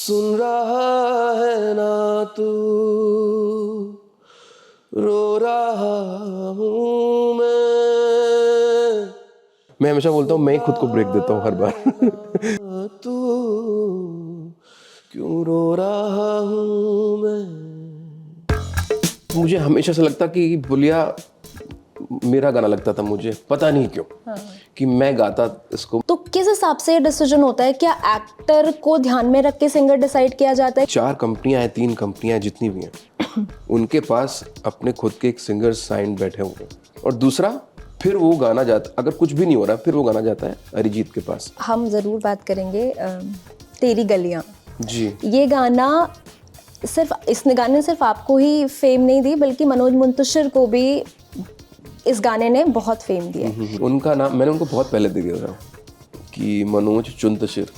सुन रहा है ना तू, रो रहा हूँ मैं हमेशा बोलता हूँ मैं ही खुद को ब्रेक देता हूँ हर बार। तू क्यों रो रहा हूँ मैं। मुझे हमेशा से लगता कि बुलिया मेरा गाना लगता था, मुझे पता नहीं क्यों कि मैं गाता इसको। तो किस हिसाब से ये डिसीजन होता है? क्या एक्टर को ध्यान में रख के सिंगर डिसाइड किया जाता है? 4 कंपनियां हैं, 3 कंपनियां जितनी भी हैं उनके पास अपने खुद के एक सिंगर साइन बैठे हुए हैं, और दूसरा फिर वो गाना जाता, अगर कुछ भी नहीं हो रहा फिर वो गाना जाता है अरिजीत के पास। हम जरूर बात करेंगे तेरी गलियां जी। ये गाना इस गाने ने सिर्फ आपको ही फेम नहीं दी, बल्कि मनोज मुंतशिर को भी इस गाने ने बहुत फेम दिया। उनका नाम मैंने उनको बहुत पहले दे दिया था कि मनोज चुंतशिर।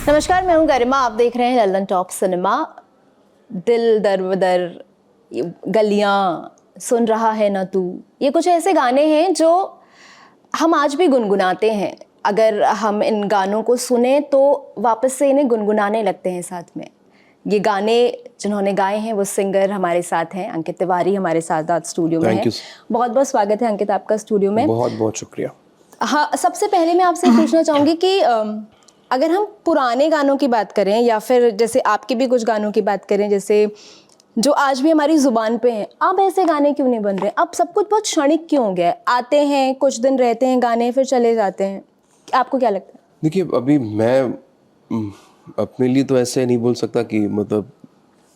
नमस्कार, मैं हूं गरिमा, आप देख रहे हैं लल्लन टॉप सिनेमा। दिल दरबदर, गलियां, सुन रहा है ना तू, ये कुछ ऐसे गाने हैं जो हम आज भी गुनगुनाते हैं। अगर हम इन गानों को सुने तो वापस से इन्हें गुनगुनाने लगते हैं साथ में। ये गाने जिन्होंने गाए हैं वो सिंगर हमारे साथ हैं, अंकित तिवारी हमारे साथ आज स्टूडियो में हैं। बहुत बहुत स्वागत है अंकित आपका स्टूडियो में। बहुत बहुत शुक्रिया। हाँ, सबसे पहले मैं आपसे पूछना चाहूँगी कि अगर हम पुराने गानों की बात करें या फिर जैसे आपके भी कुछ गानों की बात करें, जैसे जो आज भी हमारी जुबान पे हैं, अब ऐसे गाने क्यों नहीं बन रहे? अब सब कुछ बहुत क्षणिक क्यों हो गया है? आते हैं, कुछ दिन रहते हैं गाने, फिर चले जाते हैं। आपको क्या लगता है? देखिए, अभी मैं अपने लिए तो ऐसे नहीं बोल सकता कि मतलब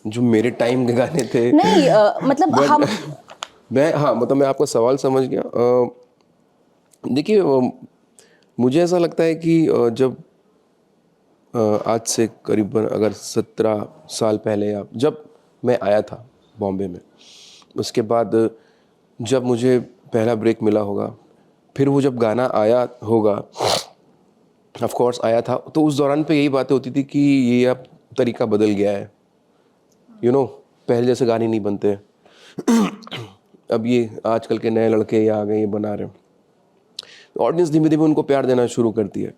जो मेरे टाइम के गाने थे नहीं, मतलब हम मैं आपका सवाल समझ गया। देखिए, मुझे ऐसा लगता है कि जब आज से करीबन अगर 17 साल पहले या जब मैं आया था बॉम्बे में, उसके बाद जब मुझे पहला ब्रेक मिला होगा, फिर वो जब गाना आया होगा, ऑफ कोर्स आया था, तो उस दौरान पे यही बातें होती थी कि ये अब तरीका बदल गया है, पहले जैसे गाने नहीं बनते। अब ये आजकल के नए लड़के ये आ गए, ये बना रहे हैं, ऑडियंस धीमे धीमे उनको प्यार देना शुरू करती है।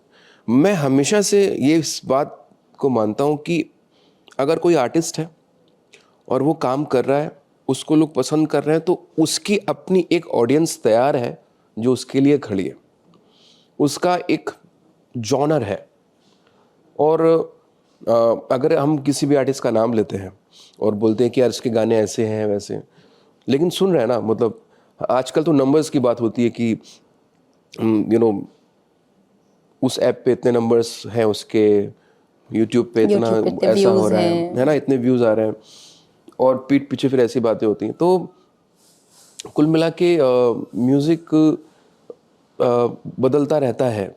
मैं हमेशा से ये इस बात को मानता हूँ कि अगर कोई आर्टिस्ट है और वो काम कर रहा है, उसको लोग पसंद कर रहे हैं, तो उसकी अपनी एक ऑडियंस तैयार है जो उसके लिए खड़ी है, उसका एक जॉनर है। और अगर हम किसी भी आर्टिस्ट का नाम लेते हैं और बोलते हैं कि यार इसके गाने ऐसे हैं वैसे हैं, लेकिन सुन रहे हैं ना, मतलब आजकल तो नंबर्स की बात होती है कि उस ऐप पे इतने नंबर्स हैं, उसके यूट्यूब पे इतना ऐसा हो रहा है ना, इतने व्यूज़ आ रहे हैं, और पीठ पीछे फिर ऐसी बातें होती हैं। तो कुल मिला के म्यूज़िक बदलता रहता है,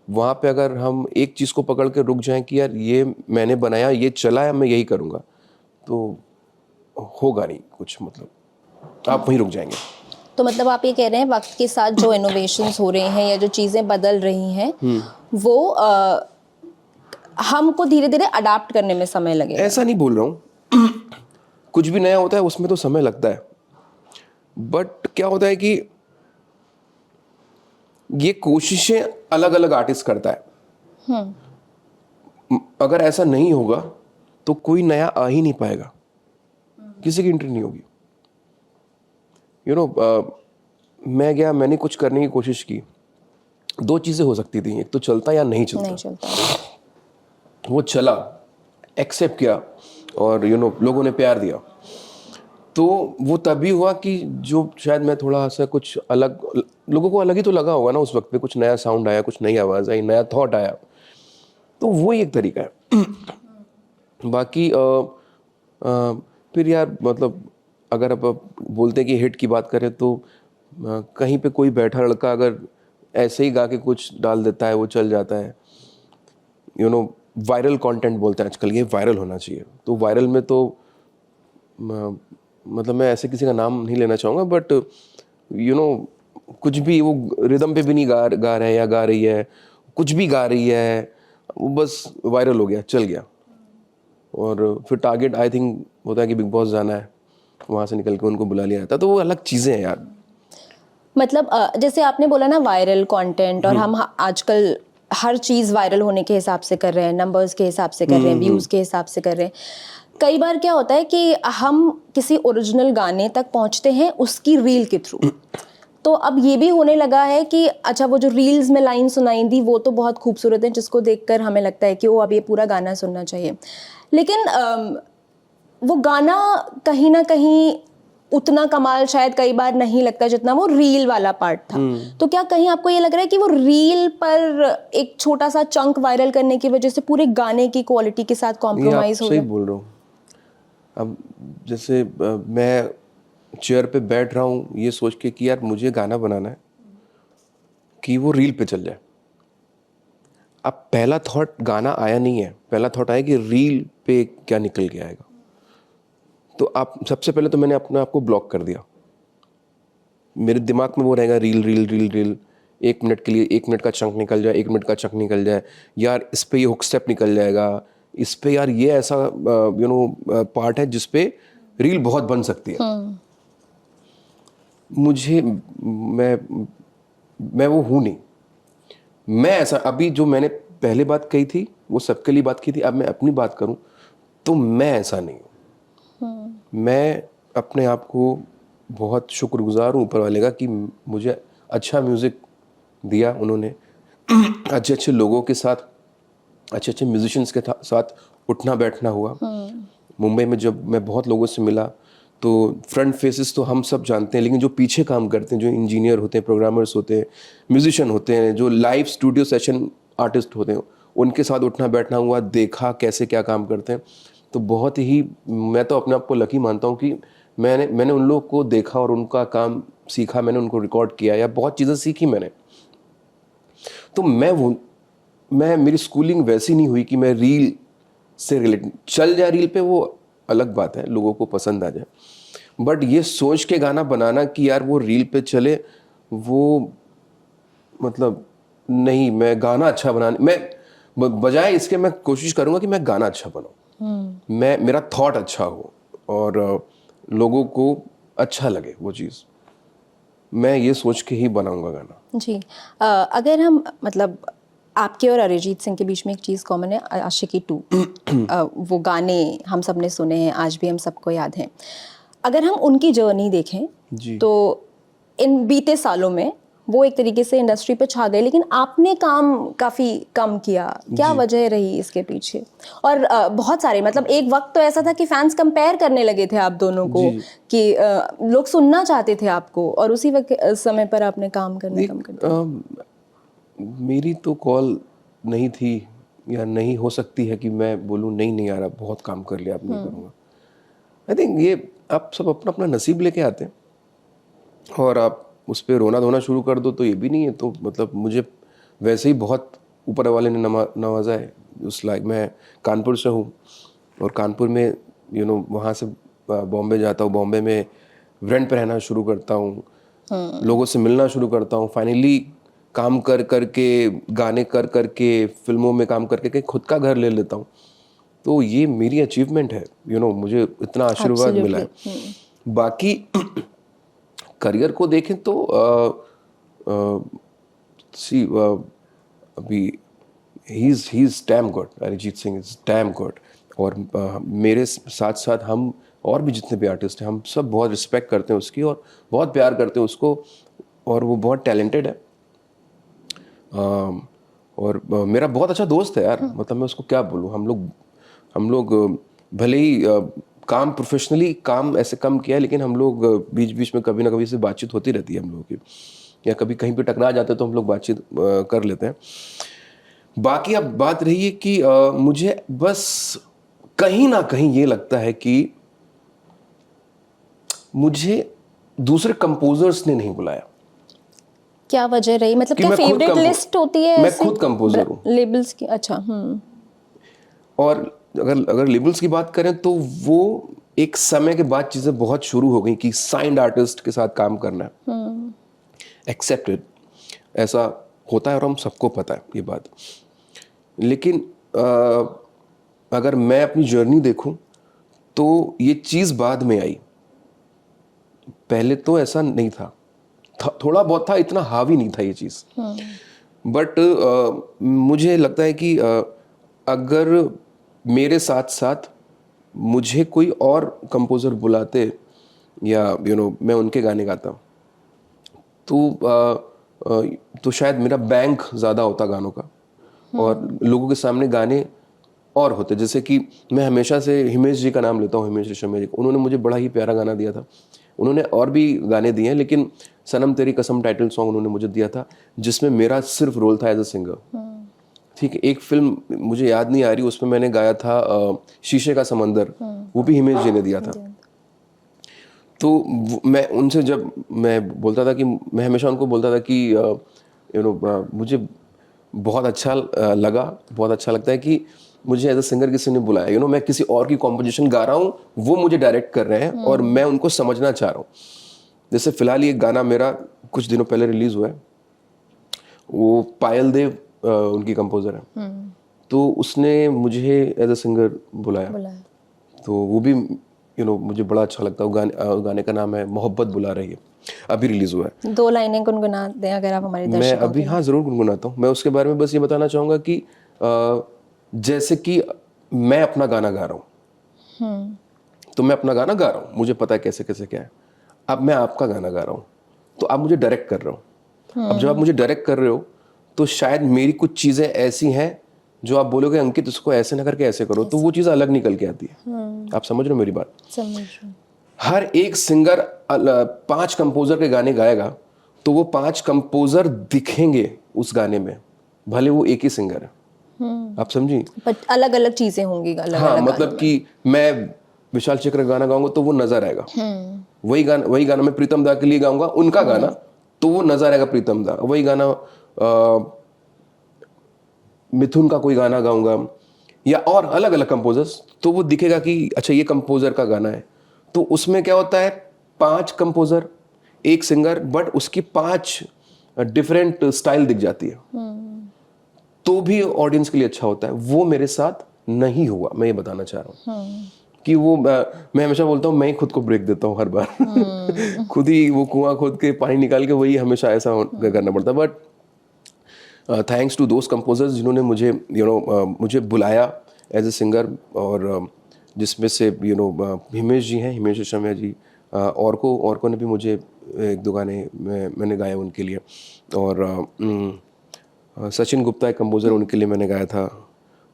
वहाँ पे अगर हम एक चीज़ को पकड़ के रुक जाएं कि यार ये मैंने बनाया, ये चला है, मैं यही करूँगा, तो होगा नहीं कुछ, मतलब आप वहीं रुक जाएंगे। तो मतलब आप ये कह रहे हैं वक्त के साथ जो इनोवेशंस हो रहे हैं या जो चीज़ें बदल रही हैं वो हमको धीरे धीरे अडाप्ट करने में समय लगेगा। ऐसा नहीं बोल रहा हूँ, कुछ भी नया होता है उसमें तो समय लगता है, बट क्या होता है कि ये कोशिशें अलग अलग आर्टिस्ट करता है। अगर ऐसा नहीं होगा तो कोई नया आ ही नहीं पाएगा, किसी की एंट्री नहीं होगी। मैं गया, मैंने कुछ करने की कोशिश की, 2 चीज़ें हो सकती थी, एक तो चलता या नहीं चलता। वो चला, एक्सेप्ट किया, और लोगों ने प्यार दिया, तो वो तभी हुआ कि जो शायद मैं थोड़ा सा कुछ अलग, लोगों को अलग ही तो लगा होगा ना उस वक्त पे, कुछ नया साउंड आया, कुछ नई आवाज़ आई, नया थॉट आया, तो वो एक तरीका है। बाकी फिर यार, मतलब अगर आप बोलते हैं कि हिट की बात करें, तो कहीं पे कोई बैठा लड़का अगर ऐसे ही गा के कुछ डाल देता है, वो चल जाता है। वायरल कंटेंट बोलते हैं आजकल, ये वायरल होना चाहिए, तो वायरल में तो मतलब मैं ऐसे किसी का नाम नहीं लेना चाहूँगा, बट कुछ भी, वो रिदम पे भी नहीं गा रहे हैं या गा रही है, कुछ भी गा रही है, वो बस वायरल हो गया, चल गया, और फिर टारगेट आई थिंक होता है कि बिग बॉस जाना है, वहाँ से निकल के उनको बुला लिया जाता है, तो वो अलग चीज़ें हैं यार। मतलब जैसे आपने बोला ना वायरल कंटेंट, और हम आजकल हर चीज़ वायरल होने के हिसाब से कर रहे हैं, नंबर्स के हिसाब से कर रहे हैं, व्यूज़ के हिसाब से कर रहे हैं। कई बार क्या होता है कि हम किसी ओरिजिनल गाने तक पहुंचते हैं उसकी रील के थ्रू। तो अब ये भी होने लगा है कि अच्छा, वो जो रील्स में लाइन सुनाई दी वो तो बहुत खूबसूरत है, जिसको देखकर हमें लगता है कि वो अब ये पूरा गाना सुनना चाहिए, लेकिन वो गाना कहीं ना कहीं उतना कमाल शायद कई बार नहीं लगता जितना वो रील वाला पार्ट था। तो क्या कहीं आपको ये लग रहा है कि वो रील पर एक छोटा सा चंक वायरल करने की वजह से पूरे गाने की क्वालिटी के साथ ये आप कॉम्प्रोमाइज हो सही रहा है? बोल रहा हूँ। अब जैसे मैं चेयर पे बैठ रहा हूँ ये सोच के कि यार मुझे गाना बनाना है कि वो रील पे चल जाए। अब पहला थॉट गाना आया नहीं है, पहला थॉट आया कि रील पे क्या निकल के आएगा। तो आप सबसे पहले तो मैंने अपने आप को ब्लॉक कर दिया। मेरे दिमाग में वो रहेगा reel reel reel reel, 1 minute के लिए 1 मिनट का चंक निकल जाए, 1 मिनट का चंक निकल जाए, यार इस पे ये हुक स्टेप निकल जाएगा, इस पे यार ये ऐसा पार्ट है जिस पे रील बहुत बन सकती है। मुझे मैं वो हूँ नहीं। मैं ऐसा, अभी जो मैंने पहले बात कही थी वो सबके लिए बात की थी, अब मैं अपनी बात करूं तो मैं ऐसा नहीं हूँ। मैं अपने आप को बहुत शुक्रगुजार हूँ ऊपर वाले का कि मुझे अच्छा म्यूज़िक दिया उन्होंने, अच्छे अच्छे लोगों के साथ, अच्छे अच्छे म्यूजिशियंस के साथ उठना बैठना हुआ। मुंबई में जब मैं बहुत लोगों से मिला तो फ्रंट फेसेस तो हम सब जानते हैं, लेकिन जो पीछे काम करते हैं, जो इंजीनियर होते हैं, प्रोग्रामर्स होते हैं, म्यूजिशियन होते हैं, जो लाइव स्टूडियो सेशन आर्टिस्ट होते हैं, उनके साथ उठना बैठना हुआ, देखा कैसे क्या काम करते हैं। तो बहुत ही, मैं तो अपने आप को लकी मानता हूँ कि मैंने उन लोगों को देखा और उनका काम सीखा, मैंने उनको रिकॉर्ड किया या बहुत चीज़ें सीखी मैंने। तो मैं मेरी स्कूलिंग वैसी नहीं हुई कि मैं रील से रिलेटेड चल जाए, रील पे वो अलग बात है, लोगों को पसंद आ जाए, बट ये सोच के गाना बनाना कि यार वो रील पे चले, वो मतलब नहीं। मैं गाना अच्छा बनाने, मैं बजाय इसके मैं कोशिश करूंगा कि मैं गाना अच्छा बनाऊं, मेरा थॉट अच्छा हो और लोगों को अच्छा लगे वो चीज़। मैं ये सोच के ही बनाऊंगा गाना। जी। अगर हम मतलब आपके और अरिजीत सिंह के बीच में एक चीज़ कॉमन है, आशिकी 2। वो गाने हम सब ने सुने हैं, आज भी हम सबको याद हैं। अगर हम उनकी जर्नी देखें जी। तो इन बीते सालों में वो एक तरीके से इंडस्ट्री पे छा गए, लेकिन आपने काम काफ़ी कम किया। क्या वजह रही इसके पीछे? और बहुत सारे, मतलब एक वक्त तो ऐसा था कि फैंस कंपेयर करने लगे थे आप दोनों को, कि लोग सुनना चाहते थे आपको, और उसी वक्त समय पर आपने काम करना कम कर दिया। मेरी तो कॉल नहीं थी या नहीं हो सकती है कि मैं बोलूँ नहीं नहीं यार, अब बहुत काम कर लिया, अब नहीं करूँगा। आई थिंक ये आप सब अपना अपना नसीब लेके आते हैं, और आप उस पर रोना धोना शुरू कर दो तो ये भी नहीं है। तो मतलब मुझे वैसे ही बहुत ऊपर वाले ने नवाजा है उस लाइक। मैं कानपुर से हूँ और कानपुर में वहाँ से बॉम्बे जाता हूँ, बॉम्बे में रेंट पे रहना शुरू करता हूँ, लोगों से मिलना शुरू करता हूँ, फाइनली काम कर करके, गाने कर करके, फिल्मों में काम करके खुद का घर ले लेता हूँ। तो ये मेरी अचीवमेंट है, मुझे इतना आशीर्वाद मिला है। बाकी करियर को देखें तो अभी he is damn good, Arijit Singh is damn good. और मेरे साथ साथ हम और भी जितने भी आर्टिस्ट हैं, हम सब बहुत रिस्पेक्ट करते हैं उसकी और बहुत प्यार करते हैं उसको, और वो बहुत टैलेंटेड है। और मेरा बहुत अच्छा दोस्त है यार, मतलब मैं उसको क्या बोलूँ। हम लोग भले ही काम प्रोफेशनली काम ऐसे कम किया है, लेकिन हम लोग बीच बीच में कभी ना कभी से बातचीत होती रहती है हम लोगों की, या कभी कहीं पे टकरा जाते हैं तो हम लोग बातचीत कर लेते हैं। बाकी अब बात रही है कि मुझे बस कहीं ना कहीं ये लगता है कि मुझे दूसरे कंपोजर्स ने नहीं बुलाया। क्या वजह रही? मतलब कि क्या मैं खुद फेवरेट लिस्ट होती है मैं ऐसे खुद कंपोजर हूँ, लेबल्स की? अच्छा। और अगर लेबल्स की बात करें तो वो एक समय के बाद चीज़ें बहुत शुरू हो गई कि साइंड आर्टिस्ट के साथ काम करना एक्सेप्टेड, ऐसा होता है और हम सबको पता है ये बात। लेकिन अगर मैं अपनी जर्नी देखूं तो ये चीज़ बाद में आई, पहले तो ऐसा नहीं था थोड़ा बहुत था, इतना हावी नहीं था ये चीज़। बट मुझे लगता है कि अगर मेरे साथ साथ मुझे कोई और कंपोज़र बुलाते या मैं उनके गाने गाता तो शायद मेरा बैंक ज़्यादा होता गानों का, और लोगों के सामने गाने और होते। जैसे कि मैं हमेशा से हिमेश जी का नाम लेता हूँ, हिमेश रेशमिया जी को। उन्होंने मुझे बड़ा ही प्यारा गाना दिया था। उन्होंने और भी गाने दिए हैं, लेकिन सनम तेरी कसम टाइटल सॉन्ग उन्होंने मुझे दिया था, जिसमें मेरा सिर्फ रोल था एज अ सिंगर। ठीक है, एक फिल्म मुझे याद नहीं आ रही, उसमें मैंने गाया था शीशे का समंदर, वो भी हिमेश जी ने दिया था। तो मैं उनसे जब मैं बोलता था कि मैं हमेशा उनको बोलता था कि मुझे बहुत अच्छा लगा, बहुत अच्छा लगता है कि मुझे एज अ सिंगर किसी ने बुलाया। मैं किसी और की कॉम्पोजिशन गा रहा हूँ, वो मुझे डायरेक्ट कर रहे हैं और मैं उनको समझना चाह रहा हूँ। जैसे फिलहाल ये गाना मेरा कुछ दिनों पहले रिलीज हुआ है, वो पायल देव उनकी कंपोजर है, तो उसने मुझे एज अ सिंगर बुलाया। तो वो भी मुझे बड़ा अच्छा लगता है। गाने का नाम है मोहब्बत बुला रही है, अभी रिलीज हुआ है। 2 लाइनें गुनगुना दें अगर आप हमारे मैं दर्शकों अभी हाँ ज़रूर गुनगुनाता हूँ। मैं उसके बारे में बस ये बताना चाहूँगा कि जैसे कि मैं अपना गाना गा रहा हूँ, तो मैं अपना गाना गा रहा हूँ, मुझे पता है कैसे कैसे क्या है। अब मैं आपका गाना गा रहा हूँ, तो आप मुझे डायरेक्ट कर रहे हो। अब जब आप मुझे डायरेक्ट कर रहे हो, तो शायद मेरी कुछ चीज़ें ऐसी हैं जो आप बोलोगे अंकित इसको ऐसे ना करके ऐसे करो, तो वो चीज़ अलग निकल के आती है। आप समझ रहे हो मेरी बात? समझ रही हूँ। हर एक सिंगर 5 कंपोजर के गाने गाएगा, तो वो 5 कंपोजर दिखेंगे उस गाने में, भले वो एक ही सिंगर है। आप समझी? बट अलग अलग चीजें होंगी, अलग हाँ, अलग मतलब कि मैं विशाल चक्र का गाना गाऊंगा तो वो नजर आएगा। वही गाना मैं प्रीतम दा के लिए गाऊंगा, उनका गाना, तो वो नजर आएगा प्रीतम दा। वही गाना मिथुन का कोई गाना गाऊंगा या और अलग अलग कंपोजर्स, तो वो दिखेगा कि अच्छा ये कंपोजर का गाना है। तो उसमें क्या होता है, 5 कंपोजर, एक सिंगर, बट उसकी 5 डिफरेंट स्टाइल दिख जाती है, तो भी ऑडियंस के लिए अच्छा होता है। वो मेरे साथ नहीं हुआ, मैं ये बताना चाह रहा हूँ कि वो मैं हमेशा बोलता हूँ मैं ही खुद को ब्रेक देता हूँ हर बार। खुद ही वो कुआं खोद के पानी निकाल के वही हमेशा ऐसा करना पड़ता है। बट थैंक्स टू दोस्त कंपोजर्स जिन्होंने मुझे मुझे बुलाया एज ए सिंगर, और जिसमें से हिमेश जी हैं, हिमेश रेशमिया जी, और को ने भी मुझे 1-2 गाने मैंने गाए उनके लिए, और सचिन गुप्ता एक कंपोजर, उनके लिए मैंने गाया था।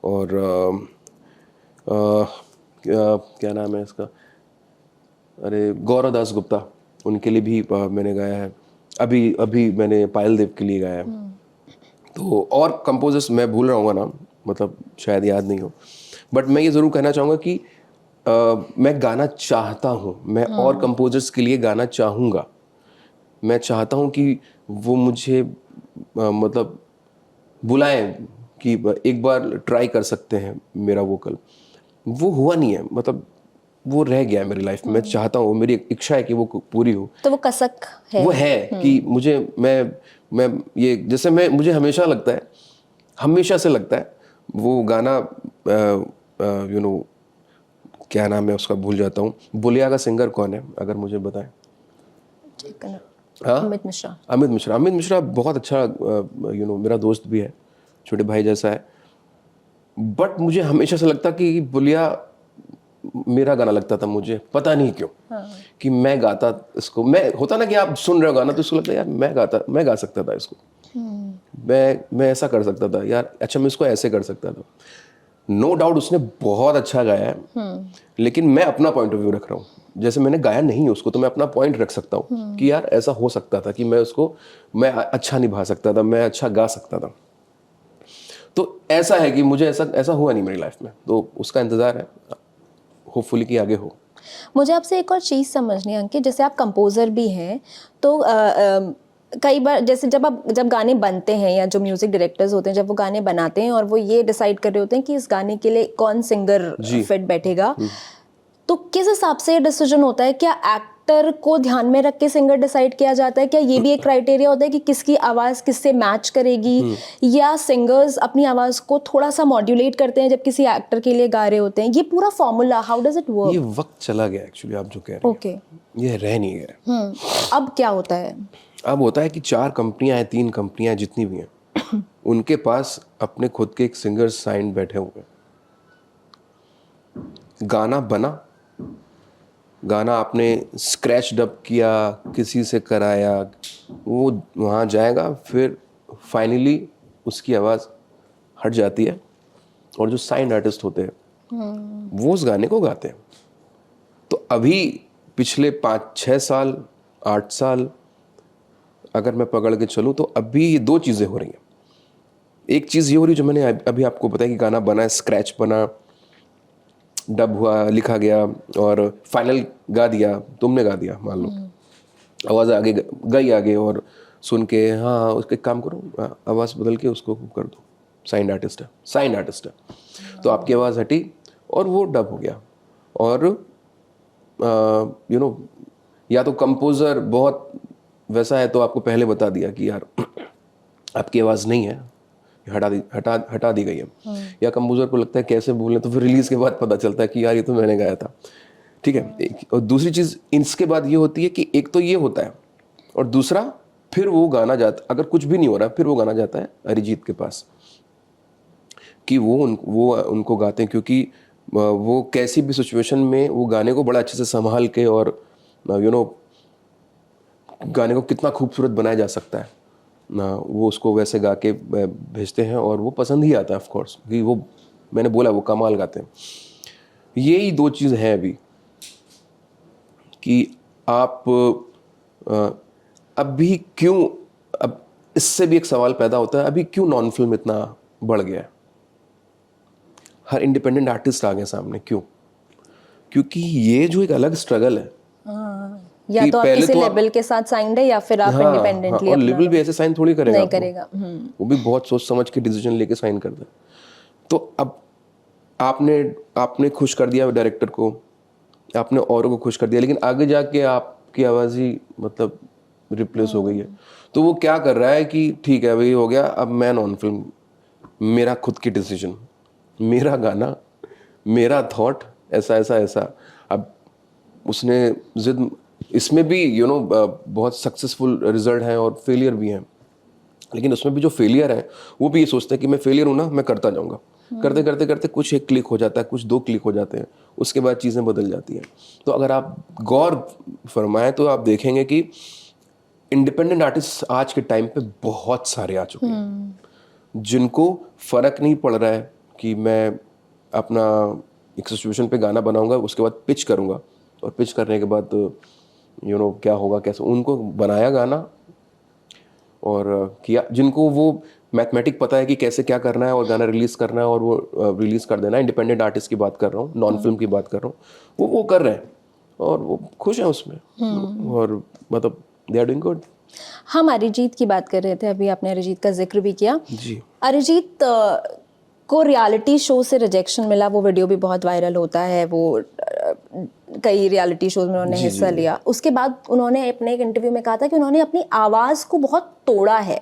और क्या नाम है इसका, अरे गौरव दास गुप्ता, उनके लिए भी मैंने गाया है। अभी मैंने पायल देव के लिए गाया है। तो और कंपोजर्स मैं भूल रहा हूँ नाम, मतलब शायद याद नहीं हो, बट मैं ये ज़रूर कहना चाहूँगा कि मैं गाना चाहता हूँ, मैं और कंपोजर्स के लिए गाना चाहूँगा। मैं चाहता हूँ कि वो मुझे मतलब बुलाएं कि एक बार ट्राई कर सकते हैं मेरा वोकल। वो हुआ नहीं है, मतलब वो रह गया है मेरी लाइफ में। मैं चाहता हूँ, मेरी इच्छा है कि वो पूरी हो। तो वो कसक है, वो है कि मुझे मैं ये जैसे मुझे हमेशा लगता है, हमेशा से लगता है वो गाना क्या नाम है उसका, भूल जाता हूँ। बुलिया का सिंगर कौन है अगर मुझे बताएं? हाँ, अमित मिश्रा। अमित मिश्रा बहुत अच्छा मेरा दोस्त भी है, छोटे भाई जैसा है। बट मुझे हमेशा से लगता कि बुलिया मेरा गाना लगता था, मुझे पता नहीं क्यों। कि मैं गाता इसको, मैं होता ना कि आप सुन रहे हो गाना तो इसको लगता है यार मैं गा सकता था इसको, मैं ऐसा कर सकता था यार, अच्छा मैं इसको ऐसे कर सकता था। नो डाउट उसने बहुत अच्छा गाया है, लेकिन मैं अपना पॉइंट ऑफ व्यू रख रहा हूँ। जैसे मैंने गाया नहीं उसको, तो मैं अपना पॉइंट रख सकता हूँ कि यार ऐसा हो सकता था कि मैं अच्छा निभा सकता था, मैं अच्छा गा सकता था। तो ऐसा है कि मुझे ऐसा हुआ नहीं मेरी लाइफ में, तो उसका इंतजार है होपफुली कि आगे हो। मुझे आपसे एक और चीज़ समझनी है अंकित, जैसे आप कंपोज़र भी हैं, तो कई बार जैसे जब गाने बनते हैं या जो म्यूज़िक डायरेक्टर्स होते हैं जब वो गाने बनाते हैं और वो ये डिसाइड कर रहे होते हैं कि इस गाने के लिए कौन सिंगर फिट बैठेगा, तो किस हिसाब से डिसीजन होता है? क्या एक्टर को ध्यान में रख के सिंगर डिसाइड किया जाता है? क्या ये भी एक क्राइटेरिया होता है कि किसकी आवाज़ किससे मैच करेगी, या सिंगर्स अपनी आवाज़ को थोड़ा सा मॉड्यूलेट करते हैं जब किसी एक्टर के लिए गा रहे होते हैं? ये पूरा formula how does it work? ये वक्त चला गया एक्चुअली, आप जो कह रहे हैं ओके, ये रह नहीं गया। अब क्या होता है? अब होता है कि 4 कंपनियां हैं, 3 कंपनियां हैं, जितनी भी हैं, उनके पास अपने खुद के एक सिंगर साइन बैठे हुए हैं। गाना बना, गाना आपने स्क्रैच डब किया, किसी से कराया, वो वहाँ जाएगा, फिर फाइनली उसकी आवाज़ हट जाती है और जो साइन आर्टिस्ट होते हैं वो उस गाने को गाते हैं। तो अभी पिछले 5-6 साल, 8 साल अगर मैं पकड़ के चलूँ तो अभी ये 2 चीज़ें हो रही हैं। एक चीज़ ये हो रही है जो मैंने अभी आपको बताया कि गाना बना, स्क्रैच बना, डब हुआ, लिखा गया और फाइनल गा दिया, तुमने गा दिया मान लो, आवाज़ आगे गई आगे, और सुन के हाँ हाँ उसके काम करो, आवाज़ बदल के उसको कर दो, साइंड आर्टिस्ट है, साइंड आर्टिस्ट है, तो आपकी आवाज़ हटी और वो डब हो गया। और यू नो, या तो कंपोज़र बहुत वैसा है तो आपको पहले बता दिया कि यार आपकी आवाज़ नहीं है, हटा दी गई है। या कंपोज़र को लगता है कैसे बोलें, तो फिर रिलीज़ के बाद पता चलता है कि यार ये तो मैंने गाया था। ठीक है। और दूसरी चीज़ इसके बाद ये होती है कि एक तो ये होता है, और दूसरा फिर वो गाना जाता, अगर कुछ भी नहीं हो रहा फिर वो गाना जाता है अरिजीत के पास कि वो उनको गाते हैं, क्योंकि वो कैसी भी सिचुएशन में वो गाने को बड़ा अच्छे से संभाल के और गाने को कितना खूबसूरत बनाया जा सकता है वो उसको वैसे गा के भेजते हैं, और वो पसंद ही आता है ऑफ कोर्स, कि वो मैंने बोला वो कमाल गाते हैं। यही 2 चीज़ हैं अभी कि आप अभी क्यों, अब इससे भी एक सवाल पैदा होता है, अभी क्यों नॉन फिल्म इतना बढ़ गया है, हर इंडिपेंडेंट आर्टिस्ट आ गए सामने, क्यों? क्योंकि ये जो एक अलग स्ट्रगल है, या तो आप किसी लेबल के साथ साइंड है या फिर आप इंडिपेंडेंटली, और लेबल भी ऐसे साइन थोड़ी करेगा, नहीं करेगा। वो भी बहुत सोच समझ के डिसीजन लेके साइन करता है। तो अब आपने खुश कर दिया डायरेक्टर को, आपने औरों को खुश कर दिया, लेकिन आगे जाके आपकी आवाज़ ही मतलब रिप्लेस हो गई है। तो वो क्या कर रहा है कि ठीक है भाई हो गया, अब मैं नॉन फिल्म, मेरा खुद की डिसीजन, मेरा गाना, मेरा थॉट, ऐसा ऐसा ऐसा। अब उसने जिद, इसमें भी बहुत सक्सेसफुल रिजल्ट हैं और फेलियर भी हैं, लेकिन उसमें भी जो फेलियर है वो भी ये सोचते हैं कि मैं फेलियर हूँ ना, मैं करता जाऊँगा, करते करते करते कुछ एक क्लिक हो जाता है, कुछ 2 क्लिक हो जाते हैं, उसके बाद चीज़ें बदल जाती हैं। तो अगर आप गौर फरमाएं तो आप देखेंगे कि इंडिपेंडेंट आर्टिस्ट आज के टाइम पे बहुत सारे आ चुके हैं, जिनको फ़र्क नहीं पड़ रहा है कि मैं अपना एक सिचुएशन पे गाना बनाऊंगा, उसके बाद पिच करूंगा, और पिच करने के बाद क्या होगा, कैसे, उनको बनाया गाना और किया, जिनको वो मैथमेटिक पता है कि कैसे क्या करना है और गाना रिलीज़ करना है और वो रिलीज़ कर देना है। इंडिपेंडेंट आर्टिस्ट की बात कर रहा हूँ, नॉन फिल्म की बात कर रहा हूँ, वो कर रहे हैं और वो खुश हैं उसमें, और मतलब दे आर डूइंग गुड। हम अरिजीत की बात कर रहे थे, अभी आपने अरिजीत का जिक्र भी किया जी। अरिजीत को रियलिटी शो से रिजेक्शन मिला, वो वीडियो भी बहुत वायरल होता है, वो कई रियलिटी शोज में उन्होंने हिस्सा लिया। उसके बाद उन्होंने अपने एक इंटरव्यू में कहा था कि उन्होंने अपनी आवाज़ को बहुत तोड़ा है,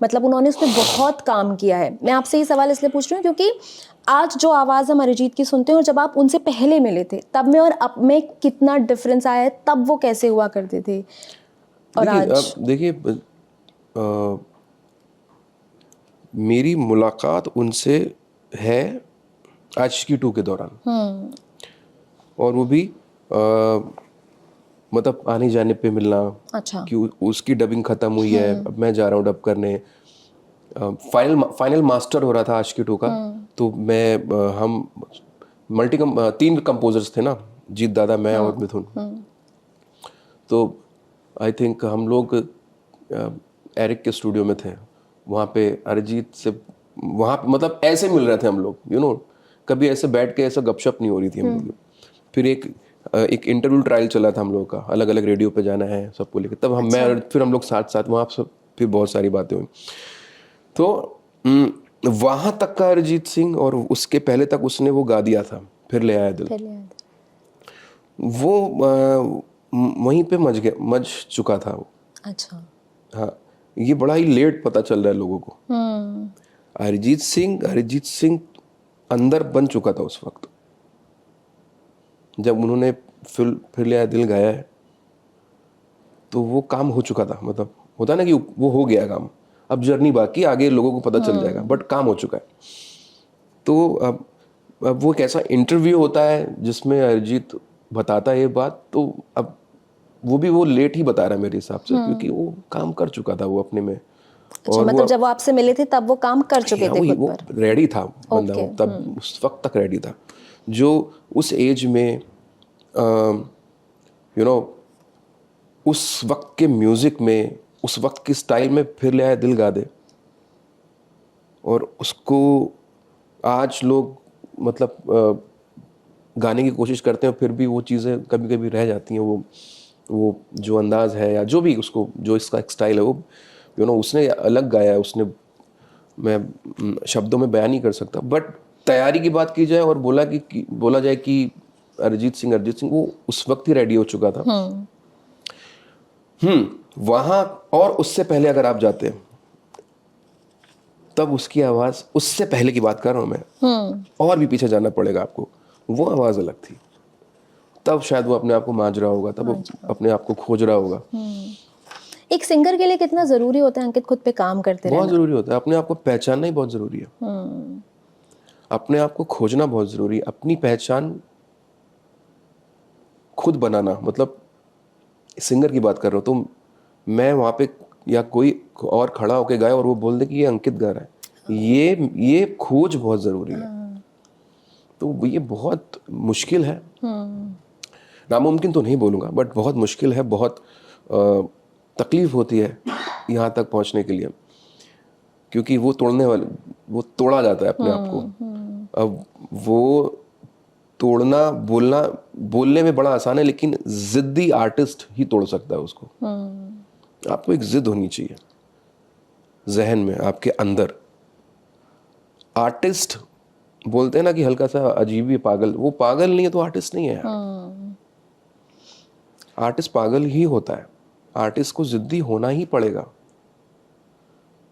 मतलब उन्होंने उस पर बहुत काम किया है। मैं आपसे ये सवाल इसलिए पूछ रही हूँ क्योंकि आज जो आवाज़ हम अरिजीत की सुनते हैं और जब आप उनसे पहले मिले थे तब में और अब में कितना डिफरेंस आया है, तब वो कैसे हुआ करते थे और आज? देखिए, मेरी मुलाकात उनसे है आशिकी 2 के दौरान, और वो भी मतलब आने जाने पे मिलना। अच्छा। कि उसकी डबिंग खत्म हुई है, अब मैं जा रहा हूँ डब करने, फाइनल मास्टर हो रहा था आशिकी 2 का, तो हम 3 कंपोजर्स थे ना, जीत दादा, मैं और मिथुन। तो आई थिंक हम लोग एरिक के स्टूडियो में थे, वहाँ पे अरिजीत से, वहाँ मतलब ऐसे मिल रहे थे हम लोग, कभी ऐसे बैठ के ऐसा गपशप नहीं हो रही थी हम लोग। फिर एक इंटरव्यू ट्रायल चला था हम लोग का, अलग अलग रेडियो पे जाना है सबको लेकर, तब फिर हम लोग साथ साथ वहाँ सब, फिर बहुत सारी बातें हुई। तो वहाँ तक का अरिजीत सिंह, और उसके पहले तक उसने वो गा दिया था, फिर ले आया दिल, वो वहीं पे मज चुका था वो। अच्छा। हाँ, ये बड़ा ही लेट पता चल रहा है लोगों को। अरिजीत सिंह अंदर बन चुका था उस वक्त, जब उन्होंने फिर ले आया दिल गाया है, तो वो काम हो चुका था, मतलब होता है ना कि वो हो गया काम, अब जर्नी बाकी, आगे लोगों को पता चल जाएगा, बट काम हो चुका है। तो अब वो एक ऐसा इंटरव्यू होता है जिसमें अरिजीत बताता है ये बात, तो अब वो लेट ही बता रहा है मेरे हिसाब से, क्योंकि वो काम कर चुका था वो अपने में। अच्छा, मतलब जब वो आपसे मिले थे तब वो काम कर चुके थे खुद वो पर। रेडी था बंदा, वो तब उस वक्त तक रेडी था। जो उस एज में उस वक्त के म्यूजिक में, उस वक्त की स्टाइल में फिर ले आया दिल गा दे, और उसको आज लोग मतलब गाने की कोशिश करते हैं, फिर भी वो चीज़ें कभी कभी रह जाती हैं। वो जो अंदाज है या जो भी उसको, जो इसका एक स्टाइल है, वो उसने अलग गाया है, उसने, मैं शब्दों में बयान नहीं कर सकता। बट तैयारी की बात की जाए और बोला जाए कि अरिजीत सिंह वो उस वक्त ही रेडी हो चुका था। वहां, और उससे पहले अगर आप जाते हैं, तब उसकी आवाज, उससे पहले की बात कर रहा हूं मैं, और भी पीछे जाना पड़ेगा आपको, वो आवाज अलग थी। तब शायद वो अपने आप को मांझ रहा होगा, तब वो अपने आप को खोज रहा होगा। एक सिंगर के लिए कितना जरूरी होता है अंकित खुद पे काम करते रहना? बहुत जरूरी होता है, अपने आप को पहचानना ही बहुत जरूरी है। अपने आप को खोजना बहुत जरूरी है, अपनी पहचान खुद बनाना। मतलब सिंगर की बात कर रहा हूँ, तो मैं वहां पे या कोई और खड़ा होके गाए और वो बोल दे कि ये अंकित गा रहा है, ये खोज बहुत जरूरी है। तो ये बहुत मुश्किल है, नामुमकिन तो नहीं बोलूंगा, बट बहुत मुश्किल है, बहुत तकलीफ होती है यहाँ तक पहुँचने के लिए, क्योंकि वो तोड़ा जाता है अपने आप को। अब वो तोड़ना, बोलने में बड़ा आसान है, लेकिन जिद्दी आर्टिस्ट ही तोड़ सकता है उसको। आपको एक जिद होनी चाहिए जहन में, आपके अंदर। आर्टिस्ट बोलते हैं ना कि हल्का सा अजीब ही पागल, वो पागल नहीं है तो आर्टिस्ट नहीं है यार। आर्टिस्ट पागल ही होता है, आर्टिस्ट को जिद्दी होना ही पड़ेगा,